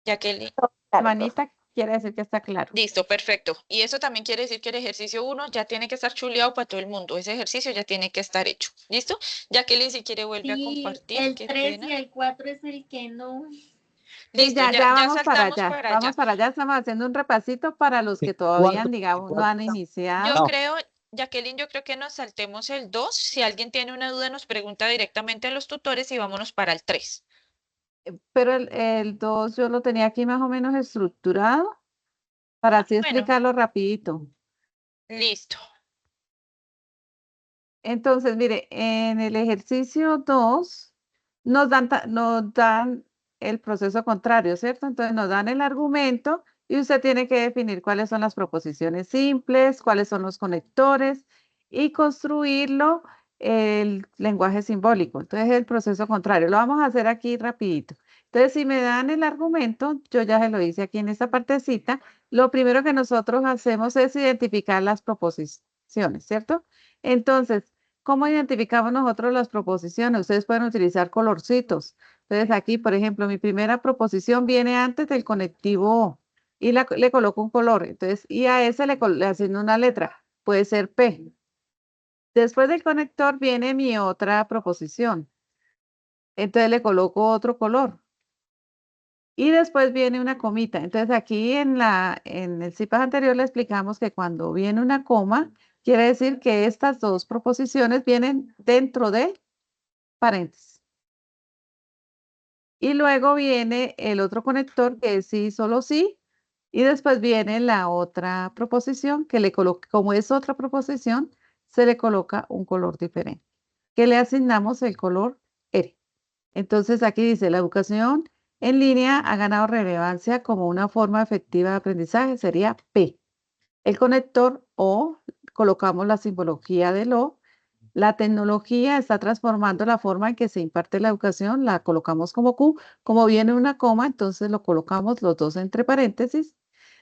Jacqueline, Claro, Manita quiere decir que está claro. listo, perfecto. Y eso también quiere decir que el ejercicio 1 ya tiene que estar chuleado para todo el mundo. Ese ejercicio ya tiene que estar hecho. ¿Listo? Jacqueline, si quiere, vuelve a Sí, compartir. el Qué 3 pena. y el 4 es el que no. Sí, Listo, ya, ya, ya ya vamos para saltamos allá, para allá. vamos para allá, estamos haciendo un repasito para los que todavía, digamos, no han iniciado. Yo creo, Jacqueline, yo creo que nos saltemos el 2. Si alguien tiene una duda, nos pregunta directamente a los tutores y vámonos para el 3. Pero el 2 yo lo tenía aquí más o menos estructurado para así Bueno, explicarlo rapidito. listo. Entonces, mire, en el ejercicio 2 nos dan el proceso contrario, ¿cierto? Entonces nos dan el argumento y usted tiene que definir cuáles son las proposiciones simples, cuáles son los conectores y construirlo el lenguaje simbólico. Entonces, el proceso contrario. Lo vamos a hacer aquí rapidito. Entonces, si me dan el argumento, yo ya se lo hice aquí en esta partecita, lo primero que nosotros hacemos es identificar las proposiciones, ¿cierto? Entonces, ¿cómo identificamos nosotros las proposiciones? Ustedes pueden utilizar colorcitos. Entonces, aquí, por ejemplo, mi primera proposición viene antes del conectivo O y le coloco un color. Entonces, y a ese le asigno una letra. Puede ser P. Después del conector viene mi otra proposición. Entonces, le coloco otro color. Y después viene una comita. Entonces, aquí en el CIPAS anterior le explicamos que cuando viene una coma, quiere decir que estas dos proposiciones vienen dentro de paréntesis. Y luego viene el otro conector que es sí, solo sí. Y después viene la otra proposición que le coloca, como es otra proposición, se le coloca un color diferente, que le asignamos el color R. Entonces aquí dice, la educación en línea ha ganado relevancia como una forma efectiva de aprendizaje, sería P. El conector O, colocamos la simbología del O. La tecnología está transformando la forma en que se imparte la educación, la colocamos como Q. Como viene una coma, entonces lo colocamos los dos entre paréntesis.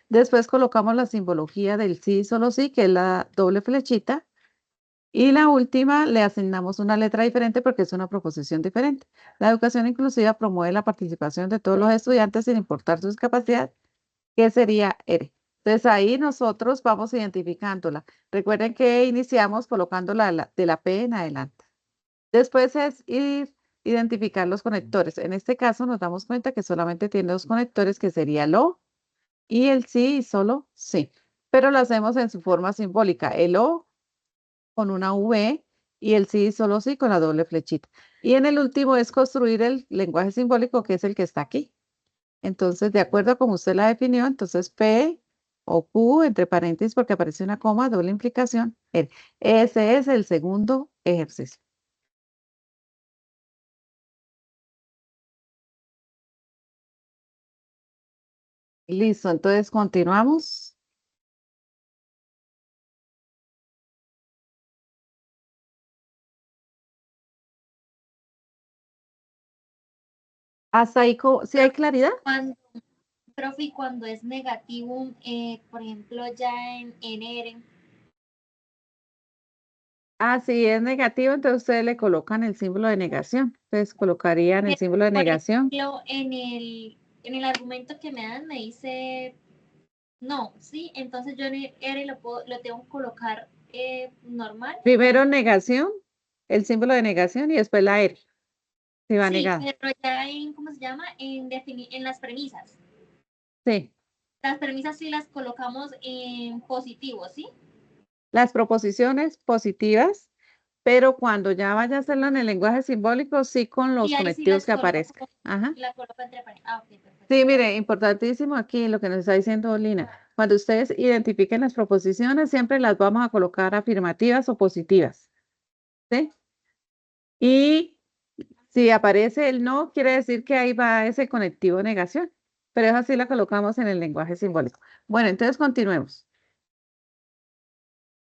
Después colocamos la simbología del sí, solo sí, que es la doble flechita. Y la última le asignamos una letra diferente porque es una proposición diferente. La educación inclusiva promueve la participación de todos los estudiantes sin importar sus capacidades, que sería R. Entonces ahí nosotros vamos identificándola. Recuerden que iniciamos colocando de la P en adelante. Después es identificar los conectores. En este caso nos damos cuenta que solamente tiene dos conectores, que sería el O y el sí y solo sí. Pero lo hacemos en su forma simbólica. El O con una V y el sí y solo sí con la doble flechita. Y en el último es construir el lenguaje simbólico, que es el que está aquí. Entonces, de acuerdo a como usted la definió, entonces P o Q entre paréntesis porque aparece una coma, doble implicación, R. Ese es el segundo ejercicio. Listo, entonces continuamos. Hasta ahí, ¿sí hay claridad? Cuando, profe, y cuando es negativo, por ejemplo, ya en R, Ah, si es negativo, entonces ustedes le colocan el símbolo de negación. Entonces colocarían el símbolo de por negación. ejemplo, en el argumento que me dan me dice no, ¿sí? Entonces yo en el R lo tengo que colocar normal. Primero negación, el símbolo de negación y después la R. Si va Sí, negado. pero ya ¿cómo se llama? En las premisas. Sí. Las premisas sí las colocamos en positivo, ¿sí? Las proposiciones positivas pero cuando ya vaya a hacerlo en el lenguaje simbólico, sí con los Y ahí sí conectivos las que coloco aparezcan. Ajá. La coloco entre paréntesis. Ah, ok, perfecto. Sí, mire, importantísimo aquí lo que nos está diciendo Lina. Cuando ustedes identifiquen las proposiciones, siempre las vamos a colocar afirmativas o positivas. ¿Sí? Y si aparece el no, quiere decir que ahí va ese conectivo negación. Pero eso sí la colocamos en el lenguaje simbólico. Bueno, entonces continuemos.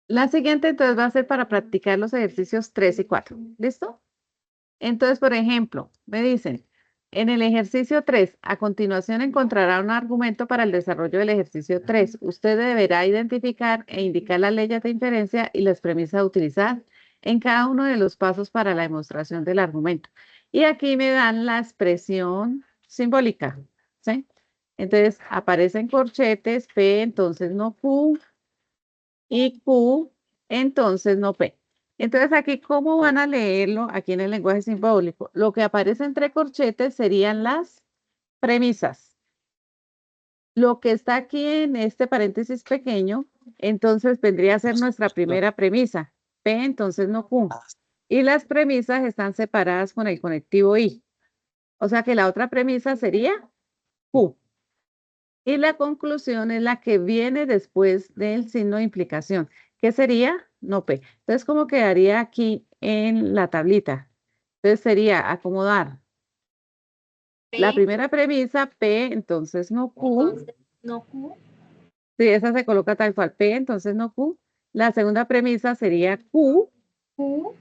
La siguiente entonces va a ser para practicar los ejercicios 3 y 4. ¿Listo? Entonces, por ejemplo, me dicen, en el ejercicio 3, a continuación encontrará un argumento para el desarrollo del ejercicio 3. Usted deberá identificar e indicar las leyes de inferencia y las premisas a utilizar en cada uno de los pasos para la demostración del argumento. Y aquí me dan la expresión simbólica, ¿sí? Entonces, aparecen corchetes, P, entonces no Q, y Q, entonces no P. Entonces aquí, ¿cómo van a leerlo aquí en el lenguaje simbólico? Lo que aparece entre corchetes serían las premisas. Lo que está aquí en este paréntesis pequeño, entonces vendría a ser nuestra primera premisa. P, entonces no Q. Y las premisas están separadas con el conectivo I. O sea que la otra premisa sería Q. Y la conclusión es la que viene después del signo de implicación, que sería no P. Entonces, ¿cómo quedaría aquí en la tablita? Entonces sería acomodar la P, primera premisa, P, entonces no Q. entonces no Q. Sí, esa se coloca tal cual, P, entonces no Q. La segunda premisa sería Q. Q,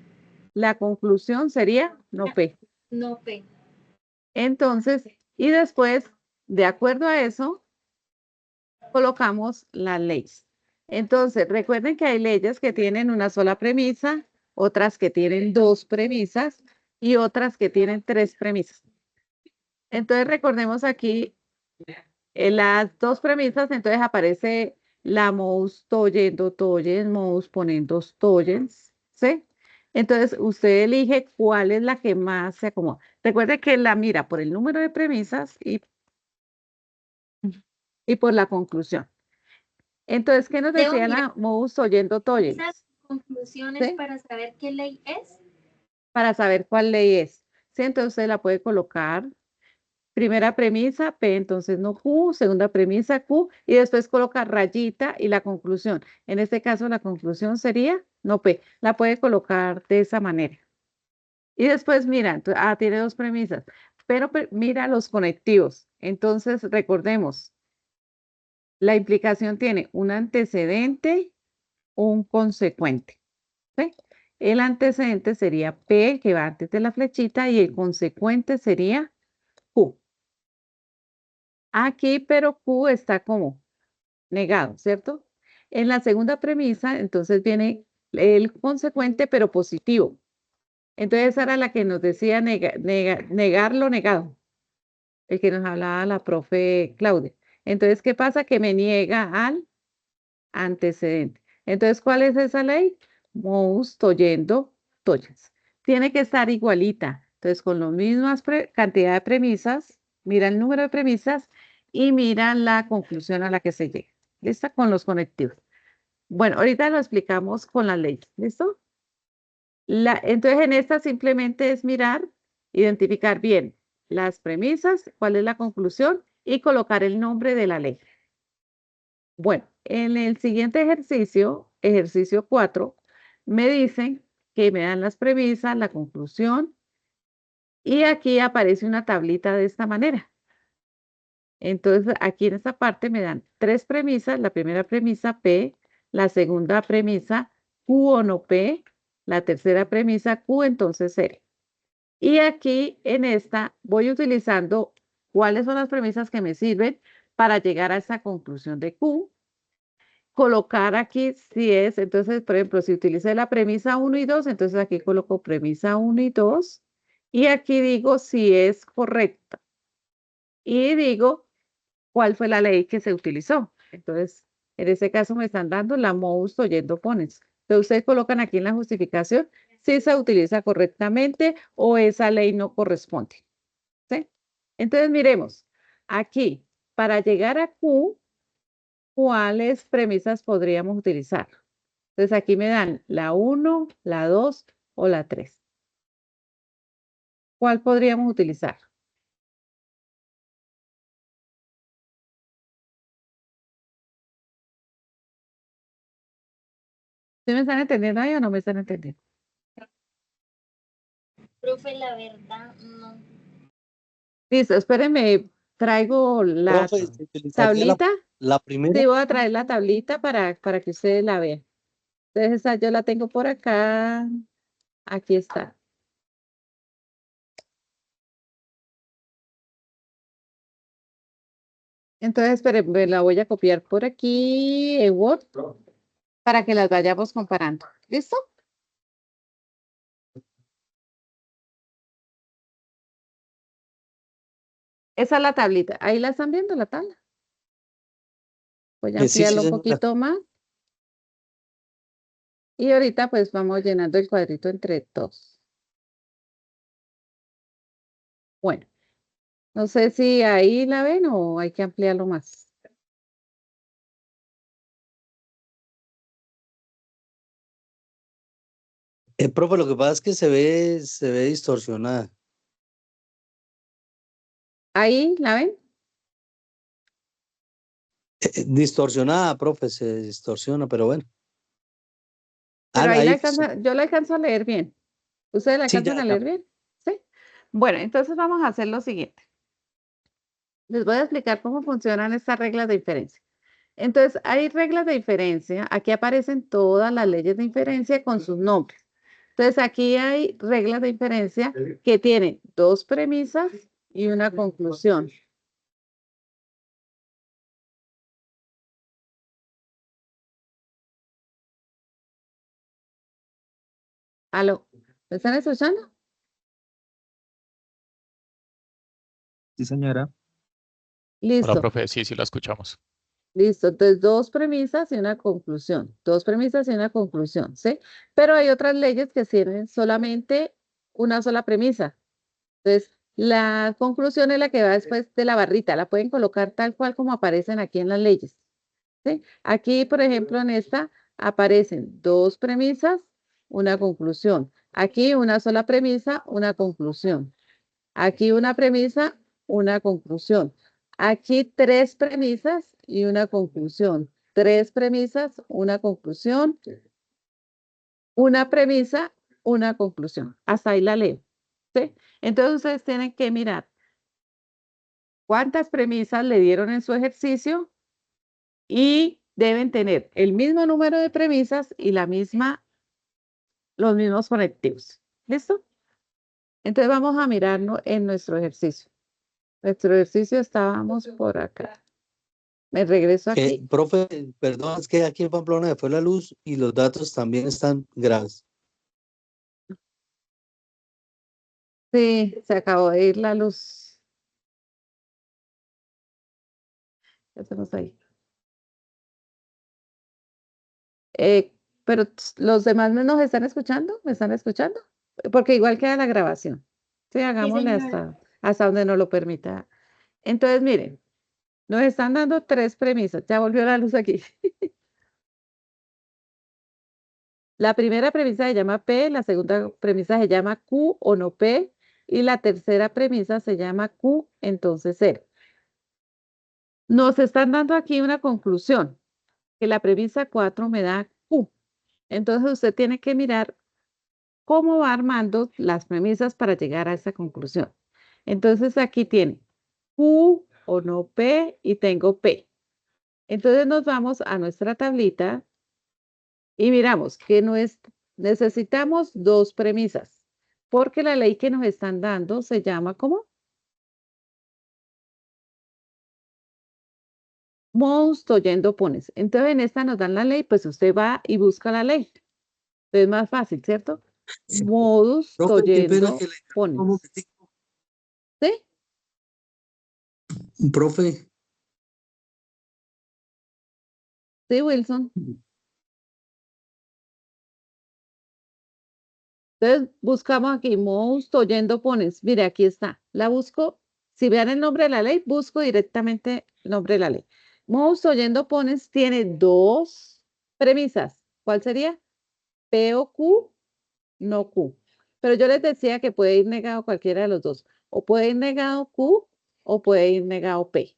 La conclusión sería no P. no P. Entonces, y después, de acuerdo a eso, colocamos las leyes. Entonces, recuerden que hay leyes que tienen una sola premisa, otras que tienen dos premisas y otras que tienen tres premisas. Entonces, recordemos aquí las dos premisas, entonces aparece la mouse toyendo toyen, mouse poniendo toyens, ¿sí? Entonces, usted elige cuál es la que más se acomoda. Recuerde que la mira por el número de premisas y por la conclusión. Entonces, ¿qué nos Debo decía mirar la mouse oyendo toyens? esas conclusiones ¿Sí? para saber qué ley es. Para saber cuál ley es. ¿Sí? Entonces, usted la puede colocar. Primera premisa, P, entonces no Q. Segunda premisa, Q. Y después coloca rayita y la conclusión. En este caso, la conclusión sería no P. La puede colocar de esa manera. Y después, mira, tiene dos premisas. Pero mira los conectivos. Entonces, recordemos, la implicación tiene un antecedente, un consecuente. ¿Sí? El antecedente sería P, que va antes de la flechita, y el consecuente sería Q. Aquí, pero Q está como negado, ¿cierto? En la segunda premisa, entonces viene el consecuente, pero positivo. Entonces, esa era la que nos decía negar lo negado, el que nos hablaba la profe Claudia. Entonces, ¿qué pasa? Que me niega al antecedente. Entonces, ¿cuál es esa ley? Mous, toyendo, toyas. Tiene que estar igualita. Entonces, con la misma cantidad de premisas, mira el número de premisas y mira la conclusión a la que se llega. ¿Lista? Con los conectivos. Bueno, ahorita lo explicamos con las leyes. ¿Listo? Entonces, en esta simplemente es mirar, identificar bien las premisas, cuál es la conclusión y colocar el nombre de la ley. Bueno, en el siguiente ejercicio, ejercicio 4, me dicen que me dan las premisas, la conclusión, y aquí aparece una tablita de esta manera. Entonces, aquí en esta parte me dan tres premisas. La primera premisa P, la segunda premisa Q o no P, la tercera premisa Q, entonces R. Y aquí en esta voy utilizando cuáles son las premisas que me sirven para llegar a esa conclusión de Q. Colocar aquí si es, entonces, por ejemplo, si utilicé la premisa 1 y 2, entonces aquí coloco premisa 1 y 2 y aquí digo si es correcta y digo cuál fue la ley que se utilizó. Entonces, en este caso me están dando la most oyendo pones. Entonces, ustedes colocan aquí en la justificación si se utiliza correctamente o esa ley no corresponde. ¿Sí? Entonces, miremos, aquí, para llegar a Q, ¿cuáles premisas podríamos utilizar? Entonces aquí me dan la 1, la 2 o la 3? ¿Cuál podríamos utilizar? ¿Sí me están entendiendo ahí o no me están entendiendo? Profe, la verdad, no. Listo, espérenme, traigo la Profe, ¿se utilizaría tablita. la primera? Sí, voy a traer la tablita para que ustedes la vean. Entonces, esa yo la tengo por acá. Aquí está. Entonces, espérenme, la voy a copiar por aquí en Word para que las vayamos comparando. ¿Listo? Esa es la tablita. Ahí la están viendo, la tabla. Voy a Sí, sí, ampliarlo un señora. poquito más. Y ahorita pues vamos llenando el cuadrito entre todos. Bueno, no sé si ahí la ven o hay que ampliarlo más. Profe, lo que pasa es que se ve distorsionada. ¿Ahí la ven? Distorsionada, profe, se distorsiona, pero bueno. Pero ahí Ahí, yo la alcanzo a leer bien. ¿Ustedes la sí, alcanzan ya, a ya. leer bien? ¿Sí? Bueno, entonces vamos a hacer lo siguiente. Les voy a explicar cómo funcionan estas reglas de inferencia. Entonces, hay reglas de diferencia. Aquí aparecen todas las leyes de inferencia con sus nombres. Entonces, aquí hay reglas de inferencia que tienen dos premisas y una conclusión. ¿Aló? ¿Me están escuchando? Sí, señora. Hola, Listo, profe, sí, sí la escuchamos. listo. Entonces, dos premisas y una conclusión. Dos premisas y una conclusión, ¿sí? Pero hay otras leyes que tienen solamente una sola premisa. Entonces, la conclusión es la que va después de la barrita. La pueden colocar tal cual como aparecen aquí en las leyes. ¿Sí? Aquí, por ejemplo, en esta aparecen dos premisas, una conclusión. Aquí una sola premisa, una conclusión. Aquí una premisa, una conclusión. Aquí tres premisas y una conclusión. Tres premisas, una conclusión. Una premisa, una conclusión. Hasta ahí la leo. ¿Sí? Entonces ustedes tienen que mirar cuántas premisas le dieron en su ejercicio y deben tener el mismo número de premisas y los mismos conectivos. ¿Listo? Entonces vamos a mirarlo en nuestro ejercicio. Nuestro ejercicio estábamos por acá. Me regreso aquí. Profe, perdón, es que aquí en Pamplona se fue la luz y los datos también están graves. Sí, se acabó de ir la luz. Ya estamos ahí. Pero los demás nos están escuchando, ¿me están escuchando? Porque igual queda la grabación. Sí, hagámosle señora. hasta donde nos lo permita. Entonces, miren, nos están dando tres premisas. Ya volvió la luz aquí. La primera premisa se llama P, la segunda premisa se llama Q o no P, y la tercera premisa se llama Q, entonces 0. Nos están dando aquí una conclusión, que la premisa 4 me da Q. Entonces usted tiene que mirar cómo va armando las premisas para llegar a esa conclusión. Entonces aquí tiene Q o no P y tengo P. Entonces nos vamos a nuestra tablita y miramos que necesitamos dos premisas, porque la ley que nos están dando se llama ¿cómo? Modus tollendo pones. Entonces en esta nos dan la ley, pues usted va y busca la ley. Es más fácil, ¿cierto? Sí. Modus Profe, qué pena tollendo que le un pones. momentico. ¿Sí? Profe, Sí, Wilson. Entonces buscamos aquí, modus tollendo pones. Mire, aquí está. La busco. Si vean el nombre de la ley, busco directamente el nombre de la ley. Modus tollendo pones tiene dos premisas. ¿Cuál sería? P o Q no Q. Pero yo les decía que puede ir negado cualquiera de los dos. O puede ir negado Q o puede ir negado P.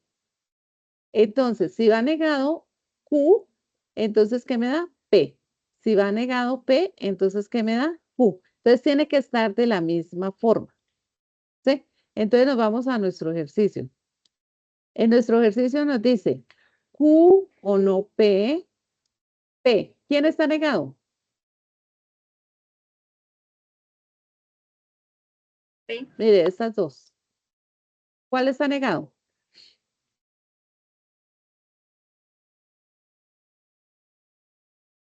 Entonces, si va negado Q, entonces, ¿qué me da? P. Si va negado P, entonces, ¿qué me da? Q. Entonces, tiene que estar de la misma forma. ¿Sí? Entonces, nos vamos a nuestro ejercicio. En nuestro ejercicio nos dice Q o no P. P. ¿Quién está negado? P. Mire, estas dos. ¿Cuál está negado?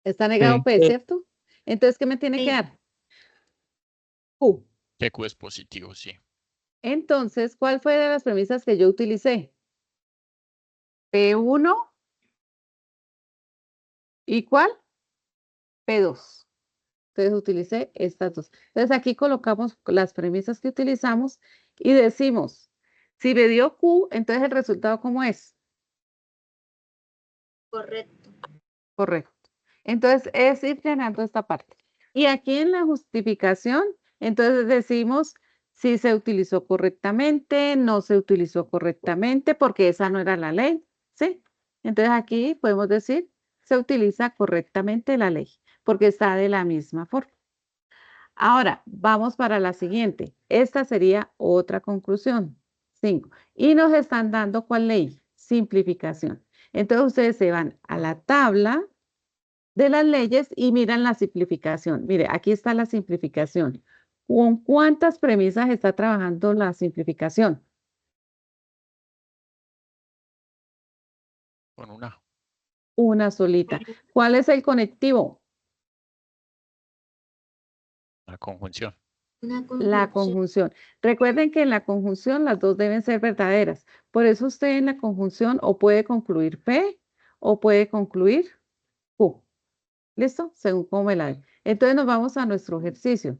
Está negado P, P. ¿cierto? Entonces, ¿qué me tiene que Sí. dar? Q. Que Q es positivo, sí. Entonces, ¿cuál fue de las premisas que yo utilicé? P1 y ¿cuál? P2. Entonces, utilicé estas dos. Entonces, aquí colocamos las premisas que utilizamos y decimos, si me dio Q, entonces el resultado, ¿cómo es? Correcto. Correcto. Entonces, es ir llenando esta parte. Y aquí en la justificación, entonces decimos si se utilizó correctamente, no se utilizó correctamente, porque esa no era la ley, ¿sí? Entonces, aquí podemos decir, se utiliza correctamente la ley, porque está de la misma forma. Ahora, vamos para la siguiente. Esta sería otra conclusión. 5. Y nos están dando ¿cuál ley? Simplificación. Entonces, ustedes se van a la tabla de las leyes y miran la simplificación. Mire, aquí está la simplificación. ¿Con cuántas premisas está trabajando la simplificación? Con una. Una solita. ¿Cuál es el conectivo? La conjunción. Una La conjunción. Recuerden que en la conjunción las dos deben ser verdaderas. Por eso usted en la conjunción o puede concluir P o puede concluir Q. ¿Listo? Según cómo me la dé. Entonces nos vamos a nuestro ejercicio.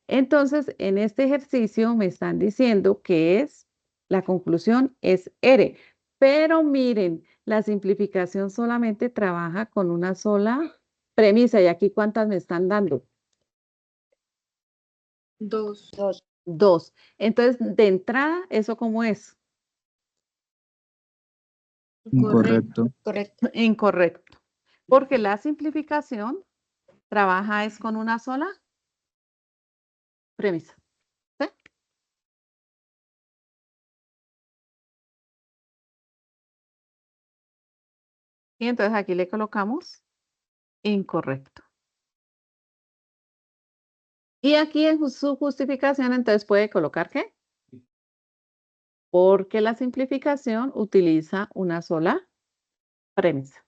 Entonces, en este ejercicio me están diciendo que la conclusión es R. Pero miren, la simplificación solamente trabaja con una sola premisa. ¿Y aquí cuántas me están dando? 2. Dos. Entonces, de entrada, ¿eso cómo es? Incorrecto. Correcto. Incorrecto. Porque la simplificación trabaja es con una sola premisa. ¿Sí? Y entonces aquí le colocamos incorrecto. Y aquí en su justificación, entonces puede colocar ¿qué? Porque la simplificación utiliza una sola premisa.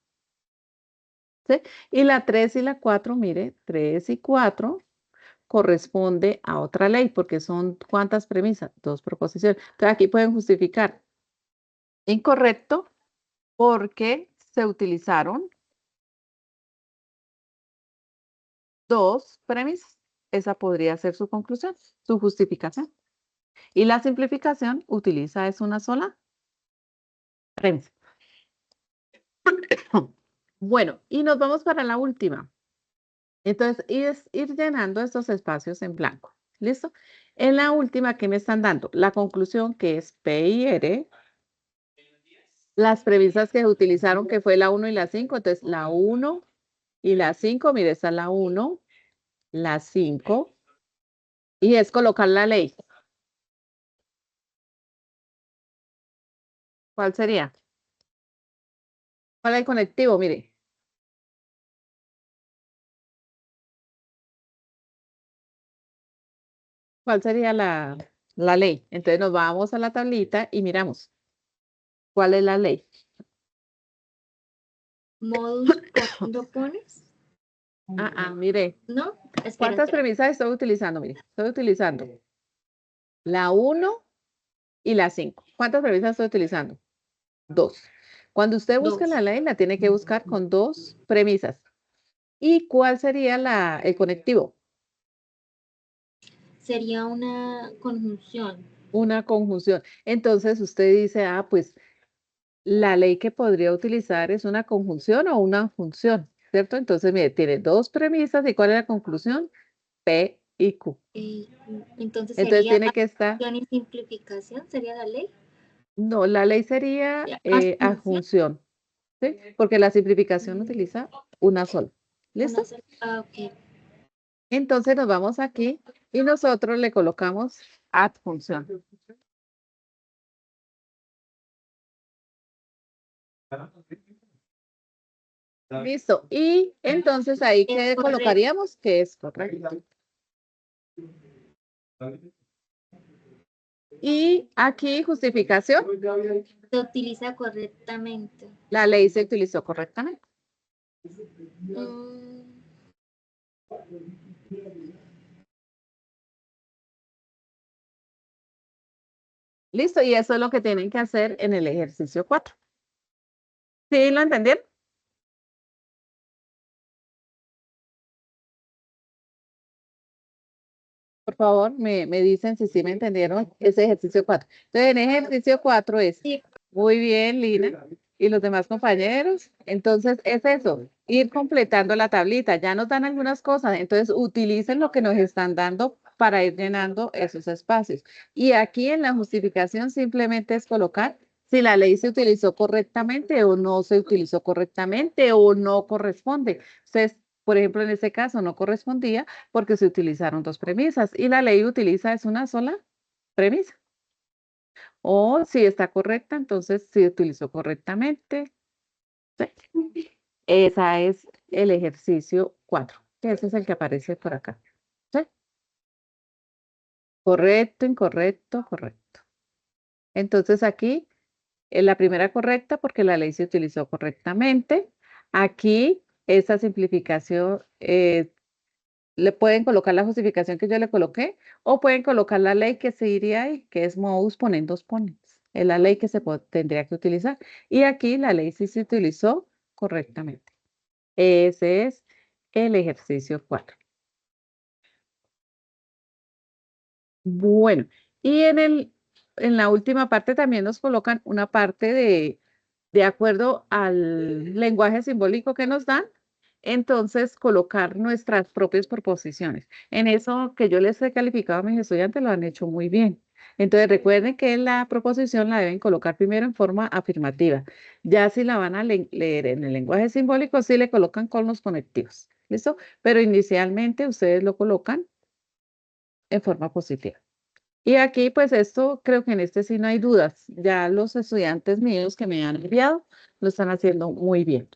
¿Sí? Y la 3 y la 4, mire, 3 y 4 corresponde a otra ley, porque son ¿cuántas premisas? Dos proposiciones. Entonces aquí pueden justificar incorrecto porque se utilizaron dos premisas. Esa podría ser su conclusión, su justificación. Y la simplificación utiliza es una sola premisa. Bueno, y nos vamos para la última. Entonces, es ir llenando estos espacios en blanco. ¿Listo? En la última, ¿qué me están dando? La conclusión que es P y R. Las premisas que utilizaron, que fue la 1 y la 5. Entonces, la 1 y la 5, mire, está la 1, la 5. Y es colocar la ley. ¿Cuál sería? ¿Cuál es el conectivo? Mire. ¿Cuál sería la ley? Entonces nos vamos a la tablita y miramos. ¿Cuál es la ley? Modus cuando pones. Mire. No, ¿Cuántas espérate. premisas estoy utilizando? Mire, estoy utilizando la 1 y la 5. ¿Cuántas premisas estoy utilizando? 2. Cuando usted busca la ley, la tiene que buscar con 2 premisas. ¿Y cuál sería el conectivo? Sería una conjunción. Una conjunción. Entonces usted dice, pues la ley que podría utilizar es una conjunción o una función, ¿cierto? Entonces, mire, tiene 2 premisas. ¿Y cuál es la conclusión? P y Q. Entonces Entonces sería tiene que estar, adjunción y simplificación, sería la ley. no, la ley sería Adjunción, adjunción, ¿sí? Porque la simplificación utiliza una sola. ¿Listo? una sola. Ah, ok. Entonces nos vamos aquí y nosotros le colocamos adjunción. Listo. Y entonces ahí Es que correcto. colocaríamos que es correcto. Y aquí justificación, Se utiliza correctamente. la ley se utilizó correctamente. Mm, Listo, y eso es lo que tienen que hacer en el ejercicio 4. ¿Sí lo entendieron? Por favor, me dicen si sí me entendieron ese ejercicio 4. Entonces, en ejercicio 4 es, sí, muy bien, Lina, y los demás compañeros. Entonces, es eso, ir completando la tablita. Ya nos dan algunas cosas, entonces utilicen lo que nos están dando para ir llenando esos espacios. Y aquí en la justificación simplemente es colocar si la ley se utilizó correctamente o no se utilizó correctamente o no corresponde. Entonces, por ejemplo, en este caso no correspondía porque se utilizaron dos premisas y la ley utiliza es una sola premisa. O si está correcta, entonces se utilizó correctamente. Sí. Esa es el ejercicio 4, que ese es el que aparece por acá. ¿Sí? Correcto, incorrecto, correcto. Entonces aquí, en la primera correcta porque la ley se utilizó correctamente. Aquí, esa simplificación le pueden colocar la justificación que yo le coloqué o pueden colocar la ley que se iría ahí, que es modus ponendus ponens. Es la ley que se tendría que utilizar. Y aquí la ley sí se utilizó correctamente. Ese es el ejercicio 4. Bueno, y en la última parte también nos colocan una parte de acuerdo al lenguaje simbólico que nos dan, entonces colocar nuestras propias proposiciones. En eso que yo les he calificado a mis estudiantes lo han hecho muy bien. Entonces recuerden que la proposición la deben colocar primero en forma afirmativa. Ya si la van a leer en el lenguaje simbólico, sí le colocan con los conectivos. ¿Listo? Pero inicialmente ustedes lo colocan en forma positiva. Y aquí, pues esto, creo que en este sí no hay dudas. Ya los estudiantes míos que me han enviado lo están haciendo muy bien.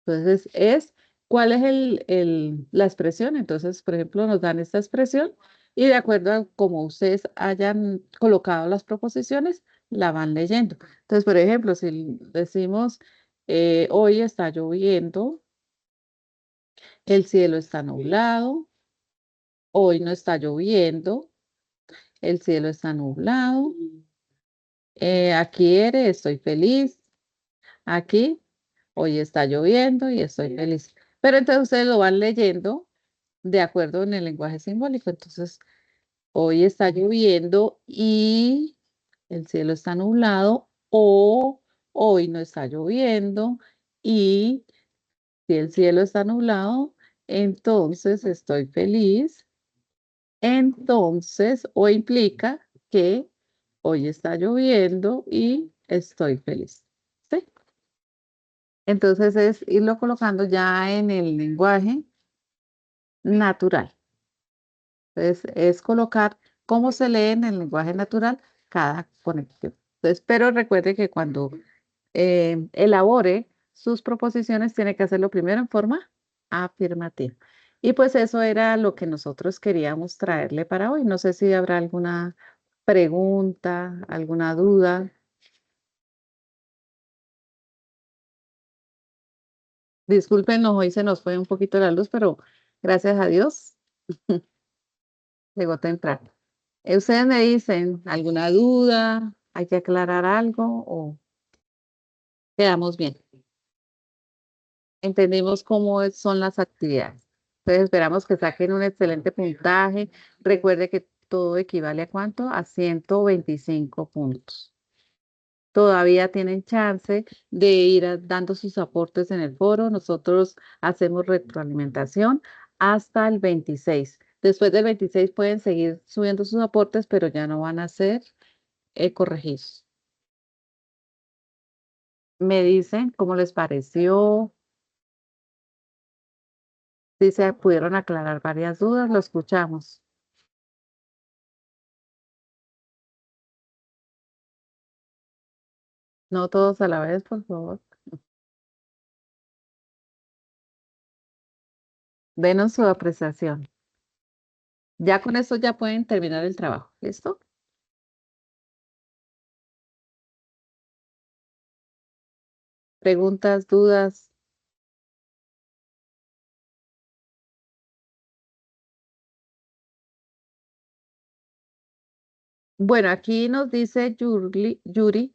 Entonces, ¿cuál es la expresión? Entonces, por ejemplo, nos dan esta expresión y de acuerdo a cómo ustedes hayan colocado las proposiciones, la van leyendo. Entonces, por ejemplo, si decimos, hoy está lloviendo, el cielo está nublado, hoy no está lloviendo, el cielo está nublado. Aquí eres, estoy feliz. Aquí, hoy está lloviendo y estoy feliz. Pero entonces ustedes lo van leyendo de acuerdo en el lenguaje simbólico. Entonces, hoy está lloviendo y el cielo está nublado o hoy no está lloviendo y si el cielo está nublado, entonces estoy feliz. Entonces, o implica que hoy está lloviendo y estoy feliz. ¿Sí? Entonces es irlo colocando ya en el lenguaje natural. Entonces es colocar cómo se lee en el lenguaje natural cada conexión. Entonces, pero recuerde que cuando elabore sus proposiciones tiene que hacerlo primero en forma afirmativa. Y pues eso era lo que nosotros queríamos traerle para hoy. No sé si habrá alguna pregunta, alguna duda. Discúlpenos, hoy se nos fue un poquito la luz, pero gracias a Dios llegó temprano. Ustedes me dicen, ¿alguna duda? ¿Hay que aclarar algo o quedamos bien? Entendimos cómo son las actividades. Entonces esperamos que saquen un excelente puntaje. Recuerde que todo equivale a ¿cuánto? A 125 puntos. Todavía tienen chance de ir dando sus aportes en el foro. Nosotros hacemos retroalimentación hasta el 26. Después del 26 pueden seguir subiendo sus aportes, pero ya no van a ser corregidos. Me dicen cómo les pareció, si se pudieron aclarar varias dudas, lo escuchamos. No todos a la vez, por favor. Denos su apreciación. Ya con esto ya pueden terminar el trabajo. ¿Listo? Preguntas, dudas. Bueno, aquí nos dice Yuri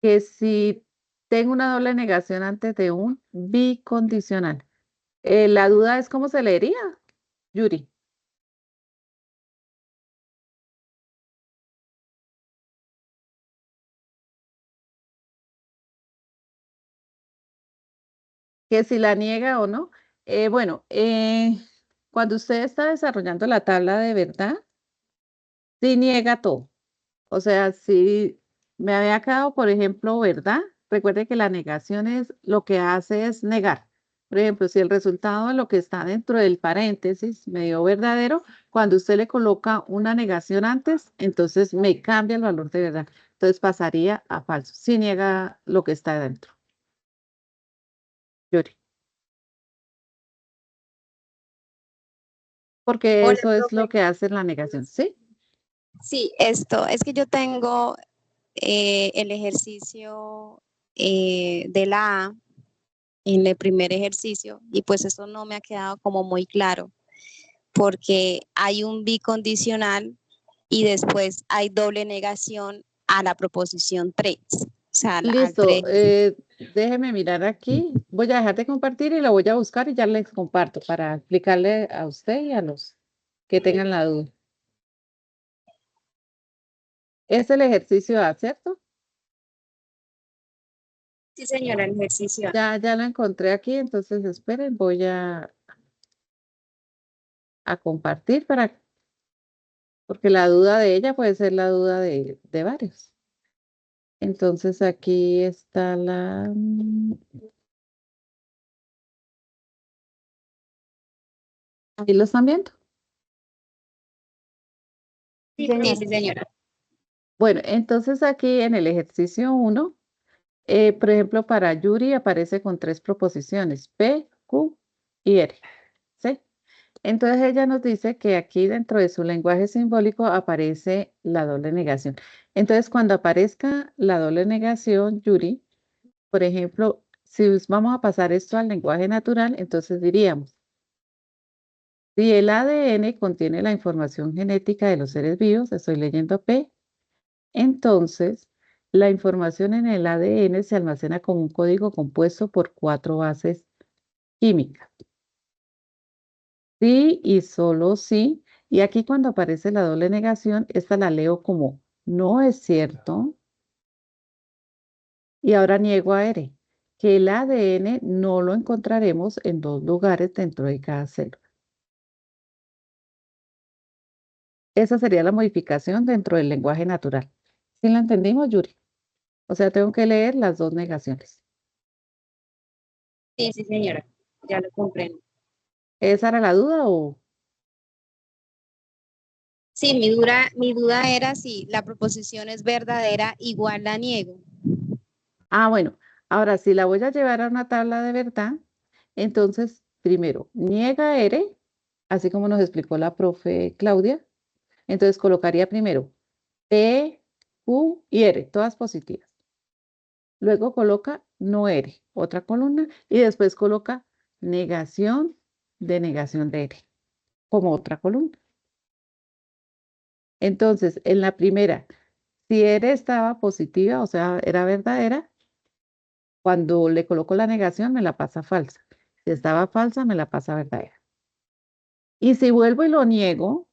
que si tengo una doble negación antes de un bicondicional. La duda es cómo se leería, Yuri. Que si la niega o no. Bueno, cuando usted está desarrollando la tabla de verdad, sí niega todo. O sea, si me había quedado, por ejemplo, verdad, recuerde que la negación es lo que hace es negar. Por ejemplo, si el resultado de lo que está dentro del paréntesis me dio verdadero, cuando usted le coloca una negación antes, entonces me cambia el valor de verdad. Entonces pasaría a falso. Si niega lo que está dentro. Yuri. Porque Hola, eso es lo profe. que hace la negación, ¿sí? Sí, esto, es que yo tengo el ejercicio de la A en el primer ejercicio y pues eso no me ha quedado como muy claro porque hay un bicondicional y después hay doble negación a la proposición 3. O sea, al Listo, 3. déjeme mirar aquí. Voy a dejar de compartir y lo voy a buscar y ya les comparto para explicarle a usted y a los que tengan la duda. Es el ejercicio A, ¿cierto? Sí, señora, el ejercicio. Ya lo encontré aquí, entonces esperen, voy a compartir porque la duda de ella puede ser la duda de varios. Entonces aquí está la... Ahí lo están viendo. Sí, sí, señora. Bueno, entonces aquí en el ejercicio 1, por ejemplo, para Yuri aparece con 3 proposiciones, P, Q y R, ¿sí? Entonces ella nos dice que aquí dentro de su lenguaje simbólico aparece la doble negación. Entonces cuando aparezca la doble negación, Yuri, por ejemplo, si vamos a pasar esto al lenguaje natural, entonces diríamos, si el ADN contiene la información genética de los seres vivos, estoy leyendo P, entonces la información en el ADN se almacena como un código compuesto por 4 bases químicas. Sí y solo sí. Y aquí cuando aparece la doble negación, esta la leo como no es cierto. Y ahora niego a R, que el ADN no lo encontraremos en 2 lugares dentro de cada célula. Esa sería la modificación dentro del lenguaje natural. ¿Sí la entendimos, Yuri? O sea, tengo que leer las 2 negaciones. Sí, sí, señora. Ya lo comprendo. ¿Esa era la duda o...? Sí, mi duda era si la proposición es verdadera, igual la niego. Ah, bueno, ahora si la voy a llevar a una tabla de verdad, entonces primero niega R, así como nos explicó la profe Claudia. Entonces colocaría primero P, Q y R, todas positivas. Luego coloca no R, otra columna, y después coloca negación de R, como otra columna. Entonces, en la primera, si R estaba positiva, o sea, era verdadera, cuando le coloco la negación me la pasa falsa. Si estaba falsa, me la pasa verdadera. Y si vuelvo y lo niego,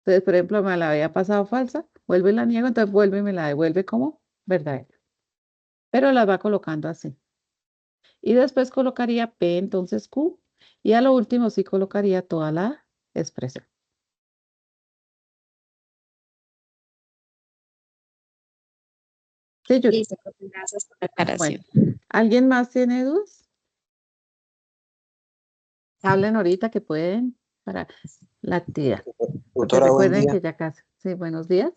entonces, por ejemplo, me la había pasado falsa, vuelvo y la niego, entonces vuelve y me la devuelve como verdadera. Pero la va colocando así. Y después colocaría P, entonces Q. Y a lo último sí colocaría toda la expresión. Sí, Yuri. Listo, profe, gracias por la aclaración. Bueno, ¿alguien más tiene dudas? Hablen ahorita que pueden para la actividad. Porque Doctora, buen recuerden día. que ya casi. Sí, buenos días.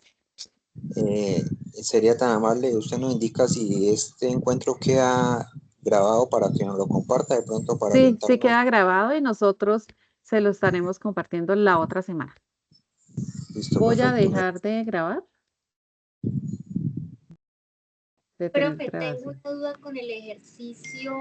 Sería tan amable, usted nos indica si este encuentro queda grabado para que nos lo comparta de pronto para Sí, sí orientarnos. queda grabado y nosotros se lo estaremos compartiendo la otra semana. Listo, Voy a perfecto. dejar de grabar. De tener Profe, tengo grabación. una duda con el ejercicio